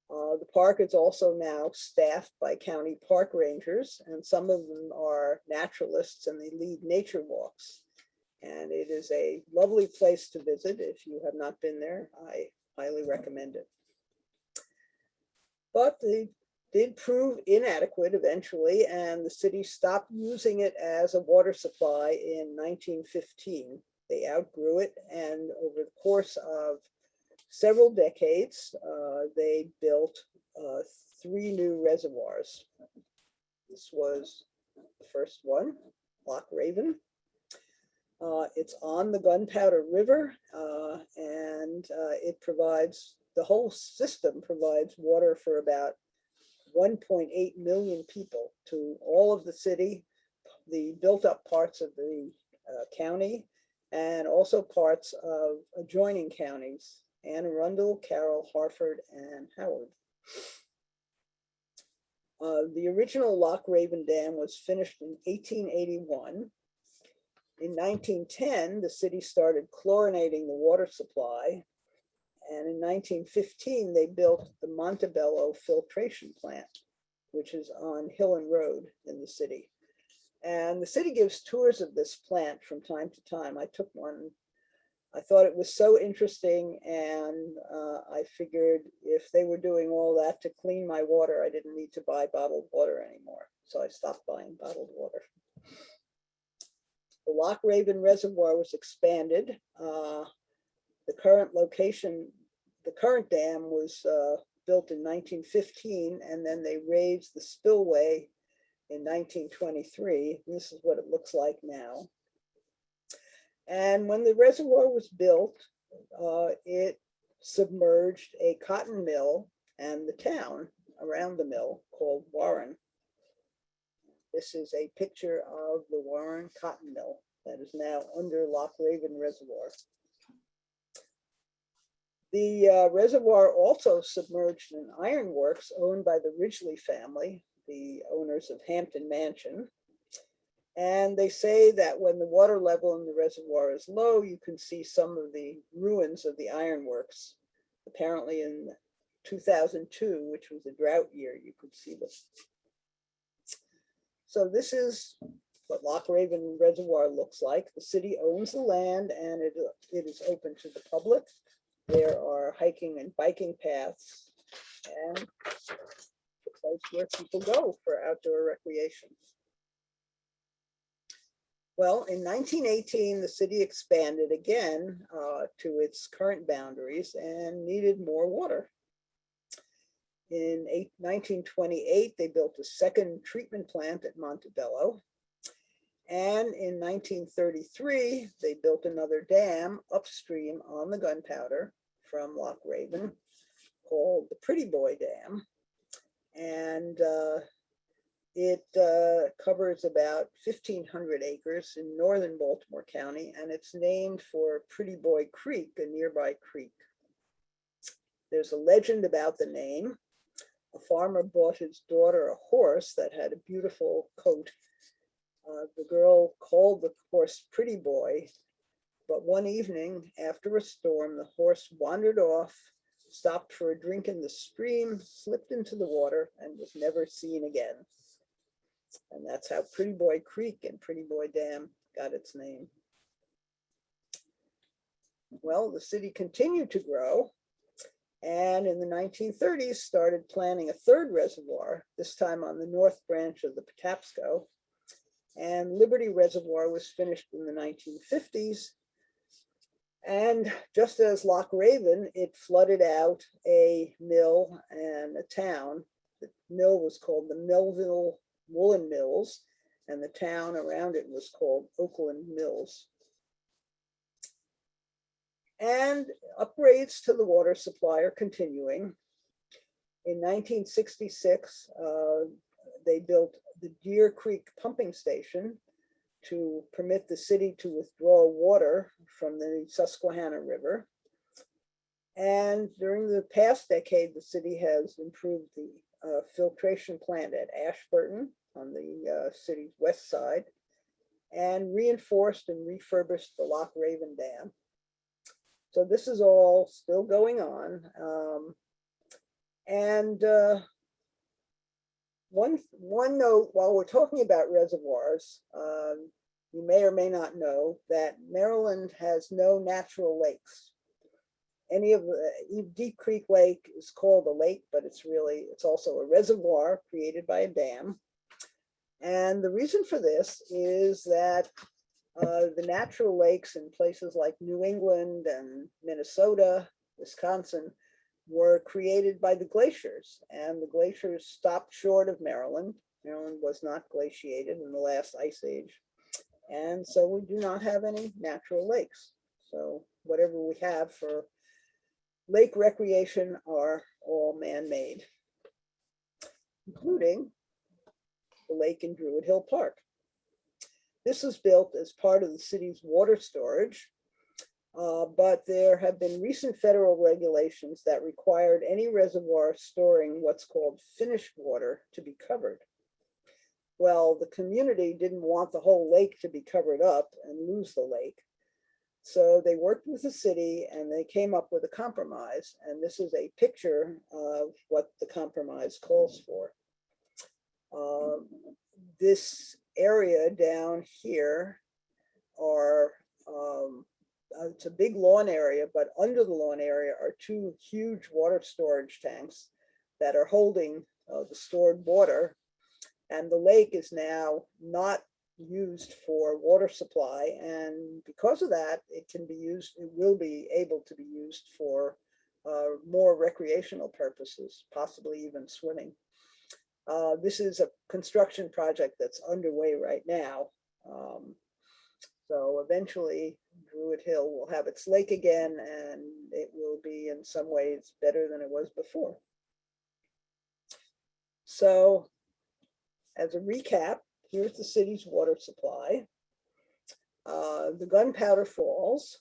The park is also now staffed by county park rangers, and some of them are naturalists and they lead nature walks. And it is a lovely place to visit. If you have not been there, I highly recommend it. But they did prove inadequate eventually, and the city stopped using it as a water supply in 1915. They outgrew it, and over the course of several decades, they built 3 new reservoirs. This was the first one, Loch Raven. It's on the Gunpowder River, and the whole system provides water for about 1.8 million people to all of the city, the built up parts of the county, and also parts of adjoining counties, Anne Arundel, Carroll, Harford, and Howard. The original Loch Raven Dam was finished in 1881. In 1910, the city started chlorinating the water supply. And in 1915, they built the Montebello filtration plant, which is on Hillen Road in the city. And the city gives tours of this plant from time to time. I took one. I thought it was so interesting, and I figured if they were doing all that to clean my water, I didn't need to buy bottled water anymore. So I stopped buying bottled water. The Loch Raven Reservoir was expanded. The current dam was built in 1915, and then they raised the spillway in 1923. This is what it looks like now. And when the reservoir was built, it submerged a cotton mill and the town around the mill called Warren. This is a picture of the Warren Cotton Mill that is now under Loch Raven Reservoir. The reservoir also submerged an ironworks owned by the Ridgely family, the owners of Hampton Mansion. And they say that when the water level in the reservoir is low, you can see some of the ruins of the ironworks. Apparently in 2002, which was a drought year, you could see them. So this is what Loch Raven Reservoir looks like. The city owns the land and it is open to the public. There are hiking and biking paths and a place where people go for outdoor recreation. Well, in 1918, the city expanded again to its current boundaries and needed more water. In 1928, they built a second treatment plant at Montebello. And in 1933, they built another dam upstream on the Gunpowder from Loch Raven called the Pretty Boy Dam. And it covers about 1,500 acres in northern Baltimore County, and it's named for Pretty Boy Creek, a nearby creek. There's a legend about the name. A farmer bought his daughter a horse that had a beautiful coat. The girl called the horse Pretty Boy, but one evening after a storm, the horse wandered off, stopped for a drink in the stream, slipped into the water, and was never seen again. And that's how Pretty Boy Creek and Pretty Boy Dam got its name. Well, the city continued to grow, and in the 1930s started planning a third reservoir, this time on the north branch of the Patapsco. And Liberty Reservoir was finished in the 1950s. And just as Loch Raven, it flooded out a mill and a town. The mill was called the Melville Woolen Mills, and the town around it was called Oakland Mills. And upgrades to the water supply are continuing. In 1966, they built the Deer Creek pumping station to permit the city to withdraw water from the Susquehanna River. And during the past decade, the city has improved the filtration plant at Ashburton on the city's west side and reinforced and refurbished the Loch Raven Dam. So this is all still going on. One note, while we're talking about reservoirs, you may or may not know that Maryland has no natural lakes. Any of the Deep Creek Lake is called a lake, but it's also a reservoir created by a dam. And the reason for this is that the natural lakes in places like New England and Minnesota, Wisconsin, were created by the glaciers, and the glaciers stopped short of Maryland. Maryland was not glaciated in the last ice age. And so we do not have any natural lakes. So whatever we have for lake recreation are all man-made, including the lake in Druid Hill Park. This was built as part of the city's water storage, but there have been recent federal regulations that required any reservoir storing what's called finished water to be covered. Well, the community didn't want the whole lake to be covered up and lose the lake. So they worked with the city and they came up with a compromise. And this is a picture of what the compromise calls for. This area down here are, it's a big lawn area, but under the lawn area are two huge water storage tanks that are holding the stored water. And the lake is now not used for water supply. And because of that, it will be able to be used for more recreational purposes, possibly even swimming. This is a construction project that's underway right now. So eventually Druid Hill will have its lake again, and it will be in some ways better than it was before. So as a recap, here's the city's water supply. The Gunpowder Falls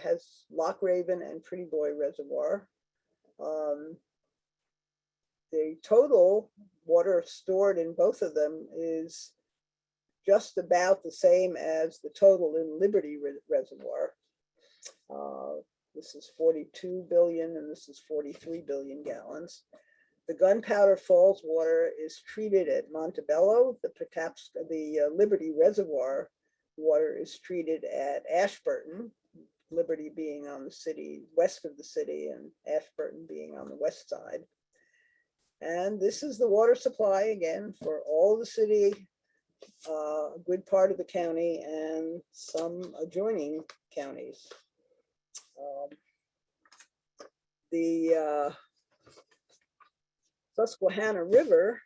has Loch Raven and Pretty Boy Reservoir. The total water stored in both of them is just about the same as the total in Liberty Reservoir. This is 42 billion and this is 43 billion gallons. The Gunpowder Falls water is treated at Montebello. The Liberty Reservoir water is treated at Ashburton, Liberty being on the city, west of the city, and Ashburton being on the west side. And this is the water supply again for all the city a good part of the county and some adjoining counties. The Susquehanna River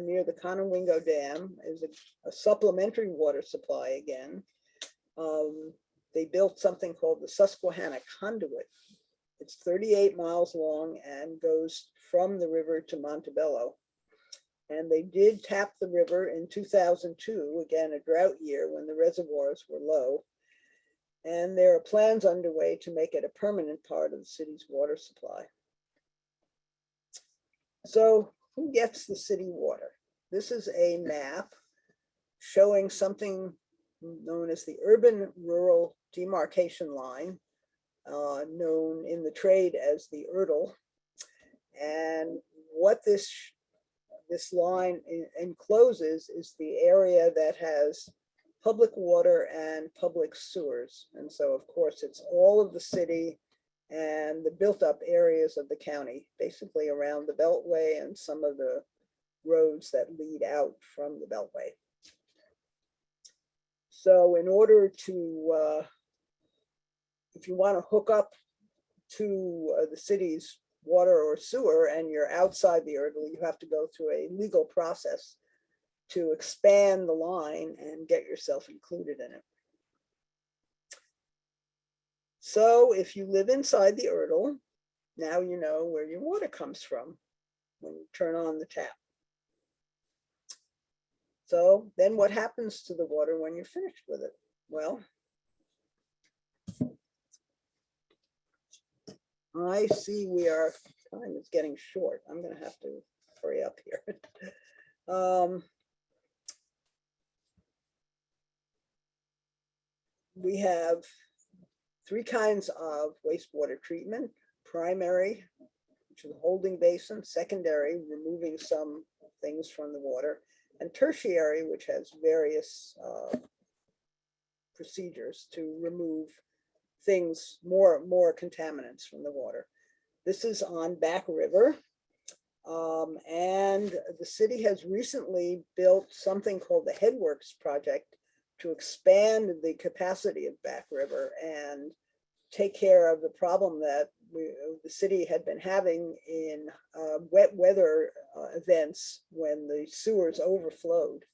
near the Conowingo Dam is a supplementary water supply again. They built something called the Susquehanna Conduit. It's 38 miles long and goes from the river to Montebello. And they did tap the river in 2002, again, a drought year when the reservoirs were low. And there are plans underway to make it a permanent part of the city's water supply. So who gets the city water? This is a map showing something known as the urban-rural demarcation line, known in the trade as the URDL. And what this line encloses is the area that has public water and public sewers. And so, of course, it's all of the city and the built-up areas of the county, basically around the Beltway and some of the roads that lead out from the Beltway. So in order to, if you want to hook up to the city's water or sewer and you're outside the URDL, you have to go through a legal process to expand the line and get yourself included in it. So if you live inside the URDL, now you know where your water comes from when you turn on the tap. So then what happens to the water when you're finished with it? Well, I see time is getting short. I'm going to have to hurry up here. We have three kinds of wastewater treatment: primary, which is a holding basin; secondary, removing some things from the water; and tertiary, which has various procedures to remove things, more contaminants from the water. This is on Back River. And the city has recently built something called the Headworks Project to expand the capacity of Back River and take care of the problem that the city had been having in wet weather events when the sewers overflowed.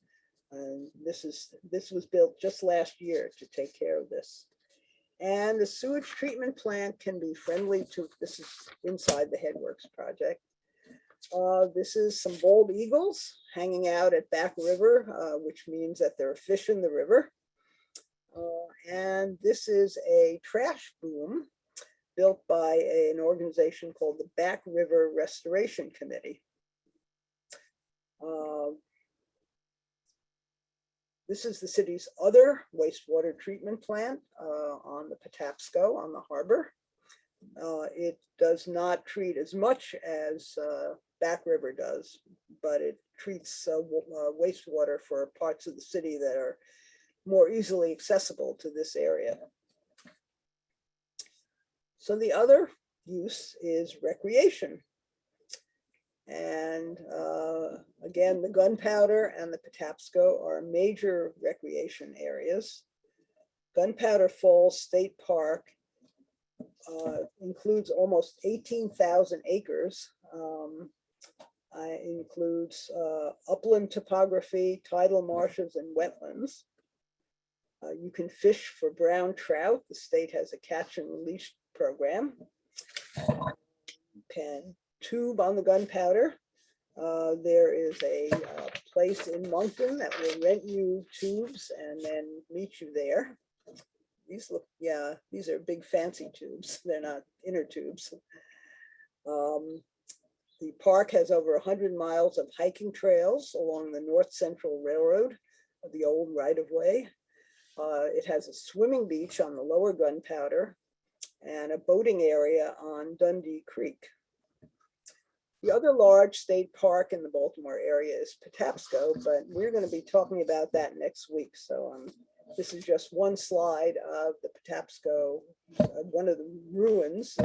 And this was built just last year to take care of this. And the sewage treatment plant can be friendly to, this is inside the Headworks Project. This is some bald eagles hanging out at Back River, which means that there are fish in the river. And this is a trash boom built by an organization called the Back River Restoration Committee. This is the city's other wastewater treatment plant on the Patapsco on the harbor. It does not treat as much as Back River does, but it treats wastewater for parts of the city that are more easily accessible to this area. So the other use is recreation. And again, the Gunpowder and the Patapsco are major recreation areas. Gunpowder Falls State Park includes almost 18,000 acres. Includes upland topography, tidal marshes, and wetlands. You can fish for brown trout. The state has a catch and release program. You can tube on the Gunpowder. There is a place in Moncton that will rent you tubes and then meet you there. These look, yeah, these are big fancy tubes. They're not inner tubes. The park has over 100 miles of hiking trails along the North Central Railroad, the old right-of-way. It has a swimming beach on the lower Gunpowder and a boating area on Dundee Creek. The other large state park in the Baltimore area is Patapsco, but we're going to be talking about that next week. So this is just one slide of the Patapsco, one of the ruins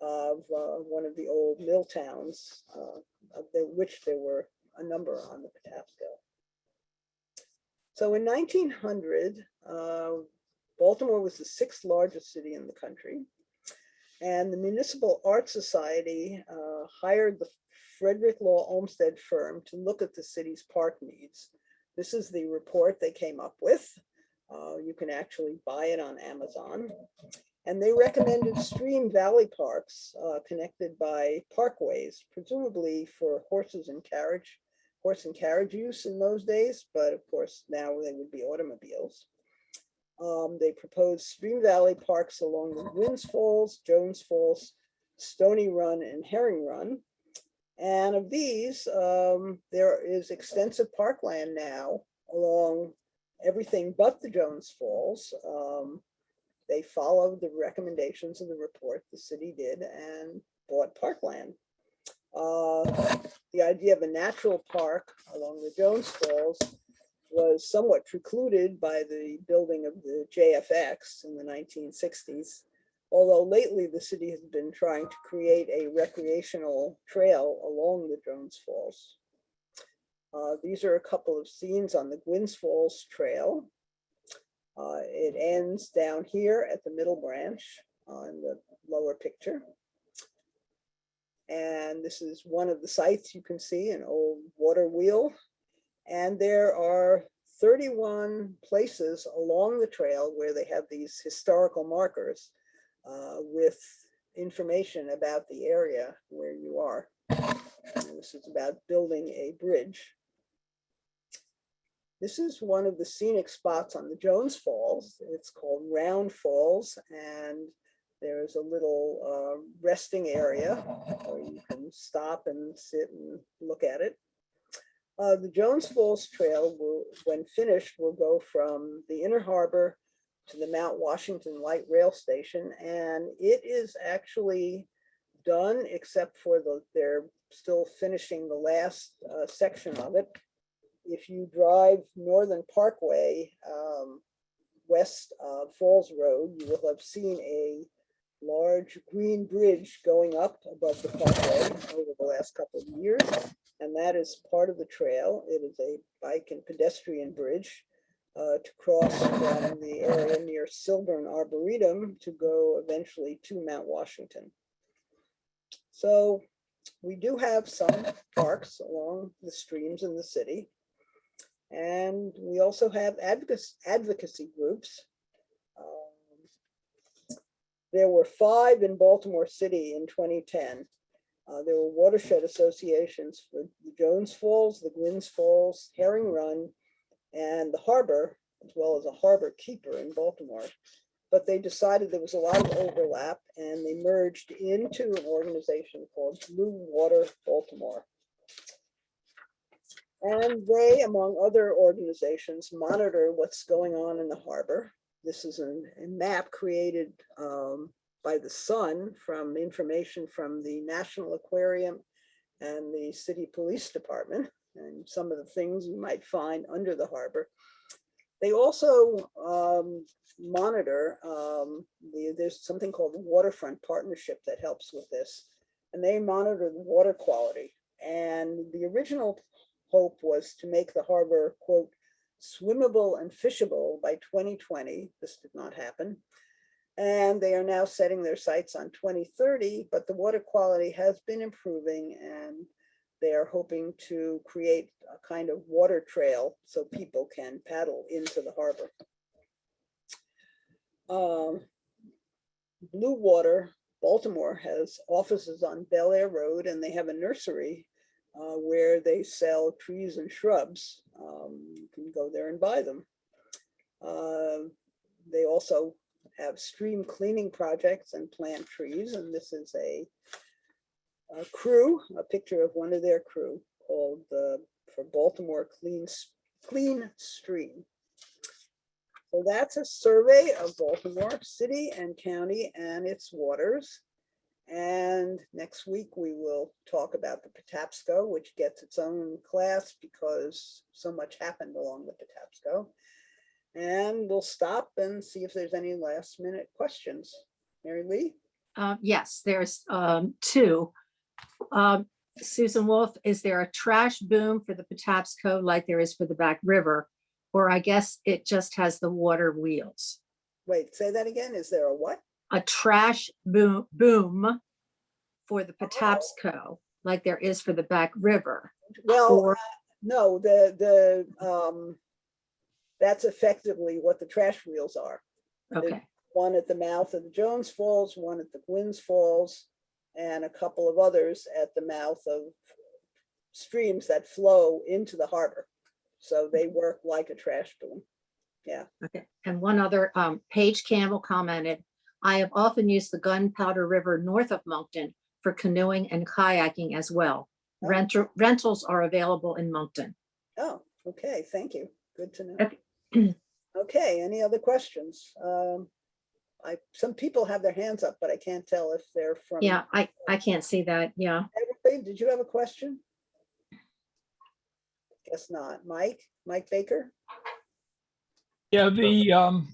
of one of the old mill towns, of which there were a number on the Patapsco. So in 1900, Baltimore was the sixth largest city in the country. And the Municipal Art Society hired the Frederick Law Olmsted firm to look at the city's park needs. This is the report they came up with. You can actually buy it on Amazon. And they recommended stream valley parks connected by parkways, presumably for horse and carriage use in those days, but of course now they would be automobiles. They proposed stream valley parks along the Gwynns Falls, Jones Falls, Stony Run, and Herring Run. And of these, there is extensive parkland now along everything but the Jones Falls. They followed the recommendations of the report the city did and bought parkland. The idea of a natural park along the Jones Falls was somewhat precluded by the building of the JFX in the 1960s, although lately the city has been trying to create a recreational trail along the Jones Falls. These are a couple of scenes on the Gwynns Falls Trail. It ends down here at the middle branch on the lower picture. And this is one of the sites you can see, an old water wheel. And there are 31 places along the trail where they have these historical markers with information about the area where you are. And this is about building a bridge. This is one of the scenic spots on the Jones Falls. It's called Round Falls, and there's a little resting area where you can stop and sit and look at it. The Jones Falls Trail, when finished, will go from the Inner Harbor to the Mount Washington Light Rail Station, and it is actually done, except for they're still finishing the last section of it. If you drive Northern Parkway west of Falls Road, you will have seen a large green bridge going up above the parkway over the last couple of years, and that is part of the trail. It is a bike and pedestrian bridge to cross from the area near Silburn Arboretum to go eventually to Mount Washington. So we do have some parks along the streams in the city. And we also have advocacy groups. There were 5 in Baltimore City in 2010. There were watershed associations for the Jones Falls, the Gwynns Falls, Herring Run, and the harbor, as well as a harbor keeper in Baltimore. But they decided there was a lot of overlap, and they merged into an organization called Blue Water Baltimore. And they, among other organizations, monitor what's going on in the harbor. This is a map created by the Sun from information from the National Aquarium and the City Police Department, and some of the things you might find under the harbor. They also monitor, there's something called the Waterfront Partnership that helps with this, and they monitor the water quality. And the original hope was to make the harbor, quote, swimmable and fishable by 2020. This did not happen. And they are now setting their sights on 2030, but the water quality has been improving, and they are hoping to create a kind of water trail so people can paddle into the harbor. Blue Water Baltimore has offices on Bel Air Road, and they have a nursery where they sell trees and shrubs. You can go there and buy them. They also have stream cleaning projects and plant trees, and this is a crew, a picture of one of their crew called for Baltimore Clean Stream. So that's a survey of Baltimore City and County and its waters. And next week we will talk about the Patapsco, which gets its own class because so much happened along the Patapsco. And we'll stop and see if there's any last minute questions. Mary Lee? Yes, there's 2. Susan Wolf, is there a trash boom for the Patapsco like there is for the Back River? or I guess it just has the water wheels. Wait, say that again. Is there a what? A trash boom for the Patapsco, like there is for the Back River. Well, Or- no, that's effectively what the trash wheels are. Okay, One at the mouth of the Jones Falls, one at the Gwynns Falls, and a couple of others at the mouth of streams that flow into the harbor. So they work like a trash boom. Yeah. okay. And one other, Paige Campbell commented, I have often used the Gunpowder River north of Moncton for canoeing and kayaking as well. Rentals are available in Moncton. Oh, okay. Thank you. Good to know. Okay. Okay. Any other questions? Some people have their hands up, but I can't tell if they're from. Yeah, I can't see that. Yeah. Everybody, did you have a question? Guess not. Mike Baker? Yeah, the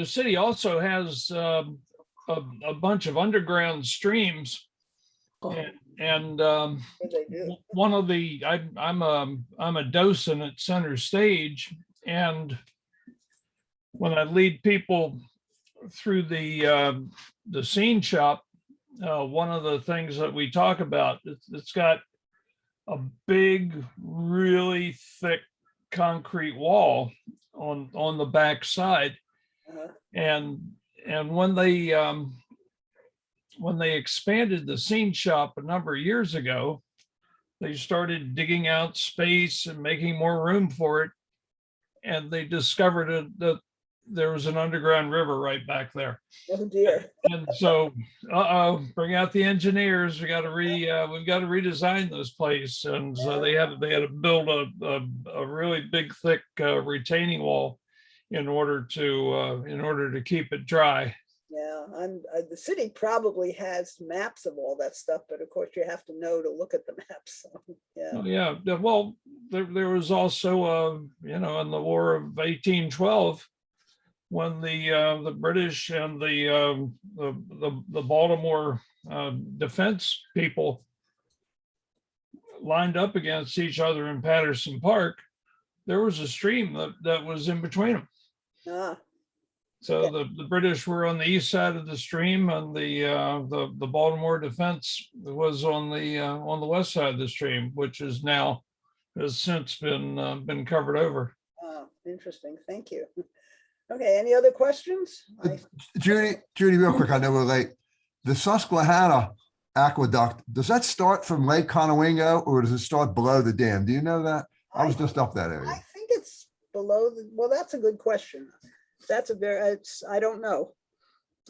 city also has a bunch of underground streams. And What do they do? one of the, I'm a docent at Center Stage, and when I lead people through the scene shop, one of the things that we talk about, it's got a big, really thick concrete wall on the back side. Uh-huh. And when they expanded the scene shop a number of years ago, they started digging out space and making more room for it. And they discovered that there was an underground river right back there. Oh dear. And so, bring out the engineers. We've got to redesign this place. And so they had to build a really big, thick retaining wall in order to keep it dry. Yeah, the city probably has maps of all that stuff, but of course you have to know to look at the maps. So, yeah. Oh, yeah. Well, there was also, in the War of 1812, when the British and the Baltimore defense people lined up against each other in Patterson Park, there was a stream that was in between them. Ah, So the British were on the east side of the stream, and the Baltimore defense was on the west side of the stream, which has since been covered over. oh, interesting. Thank you. Okay, any other questions? Judy, real quick, I know we're late. The Susquehanna Aqueduct, does that start from Lake Conowingo or does it start below the dam? Do you know that? I was just up that I area. think it's below well, that's a good question. I don't know.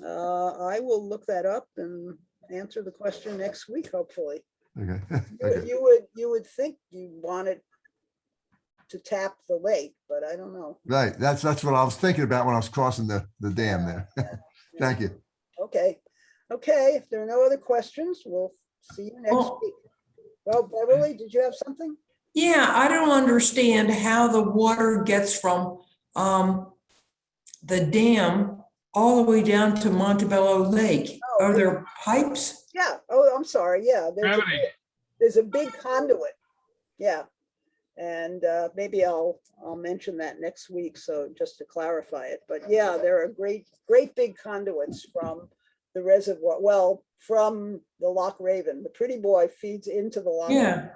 I will look that up and answer the question next week, hopefully. Okay. You would think you wanted to tap the lake, but I don't know. Right. That's what I was thinking about when I was crossing the dam there. Thank you. Okay. If there are no other questions, we'll see you next week. Well, Beverly, did you have something? Yeah, I don't understand how the water gets from the dam all the way down to Montebello Lake. Oh, Are there pipes? Yeah. Oh, I'm sorry. Yeah. Gravity. There's a big conduit. Yeah. And maybe I'll mention that next week. So just to clarify it, but yeah, there are great big conduits from the reservoir. Well, from the Loch Raven, the Pretty Boy feeds into the Loch. Yeah.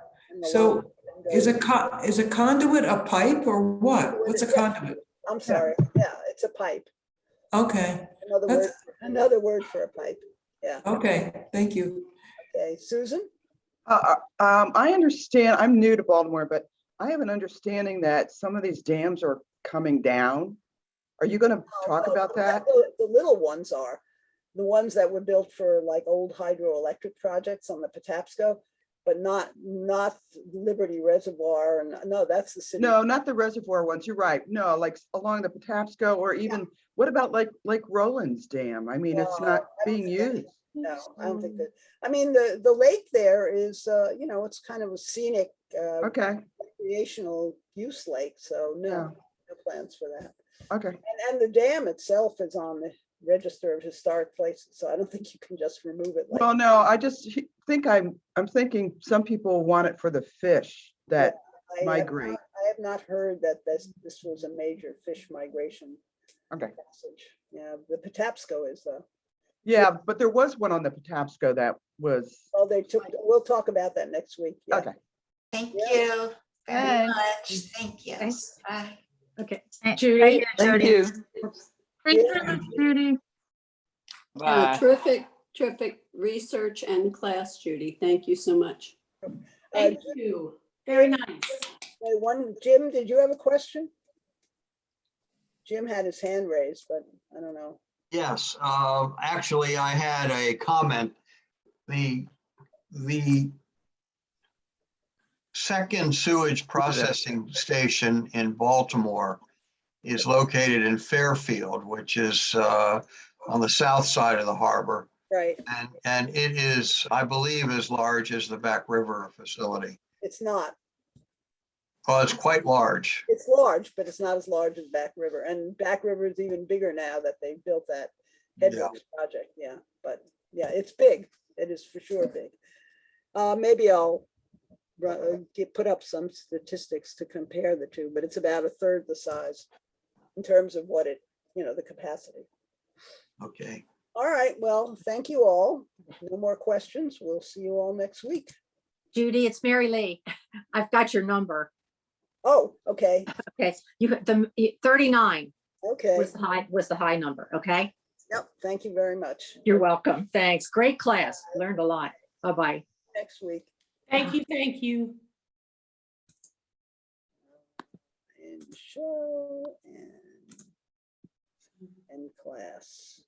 So is a conduit a pipe or what? What's a conduit? I'm sorry. Yeah, it's a pipe. Okay. Another word for a pipe. Yeah. Okay. Thank you. Okay, Susan? I understand, I'm new to Baltimore, but I have an understanding that some of these dams are coming down. Are you going to talk about that? The little ones are. The ones that were built for like old hydroelectric projects on the Patapsco, but not Liberty Reservoir. And no, that's the city. No, not the reservoir ones. You're right. No, like along the Patapsco, or even, what about like Roland's Dam? I mean, it's not being used. No, I don't think that. I mean, the lake there is, it's kind of a scenic, Okay, recreational use lake. So no plans for that. okay. And the dam itself is on the Register of Historic Places, so I don't think you can just remove it. Well, no, I just think I'm thinking some people want it for the fish that migrate. I have not heard that this was a major fish migration Okay. passage. Yeah, the Patapsco is though. Yeah, but there was one on the Patapsco that was, Oh, we'll talk about that next week. Yeah. okay. Thank Yeah. you very Thanks. much. Thank you. Thanks. Bye. Okay. Thank Judy, Thank you. Thanks very much, Judy. Terrific research and class, Judy. Thank you so much. Thank you. Very nice. Jim, did you have a question? Jim had his hand raised, but I don't know. Yes, actually, I had a comment. The second sewage processing station in Baltimore is located in Fairfield, which is on the south side of the harbor. Right. And it is, I believe, as large as the Back River facility. It's not. Well, it's quite large. It's large, but it's not as large as Back River. And Back River is even bigger now that they built that Headworks project. Yeah, but yeah, it's big. It is for sure big. Maybe I'll put up some statistics to compare the two, but it's about a third the size in terms of what the capacity. Okay. All right. Well, thank you all. No more questions. We'll see you all next week. Judy, it's Mary Lee. I've got your number. Oh, okay. Okay, the 39 Okay. was the high number. Okay. Yep. Thank you very much. You're welcome. Thanks. Great class. Learned a lot. Bye-bye. Next week. Thank you. And show and class.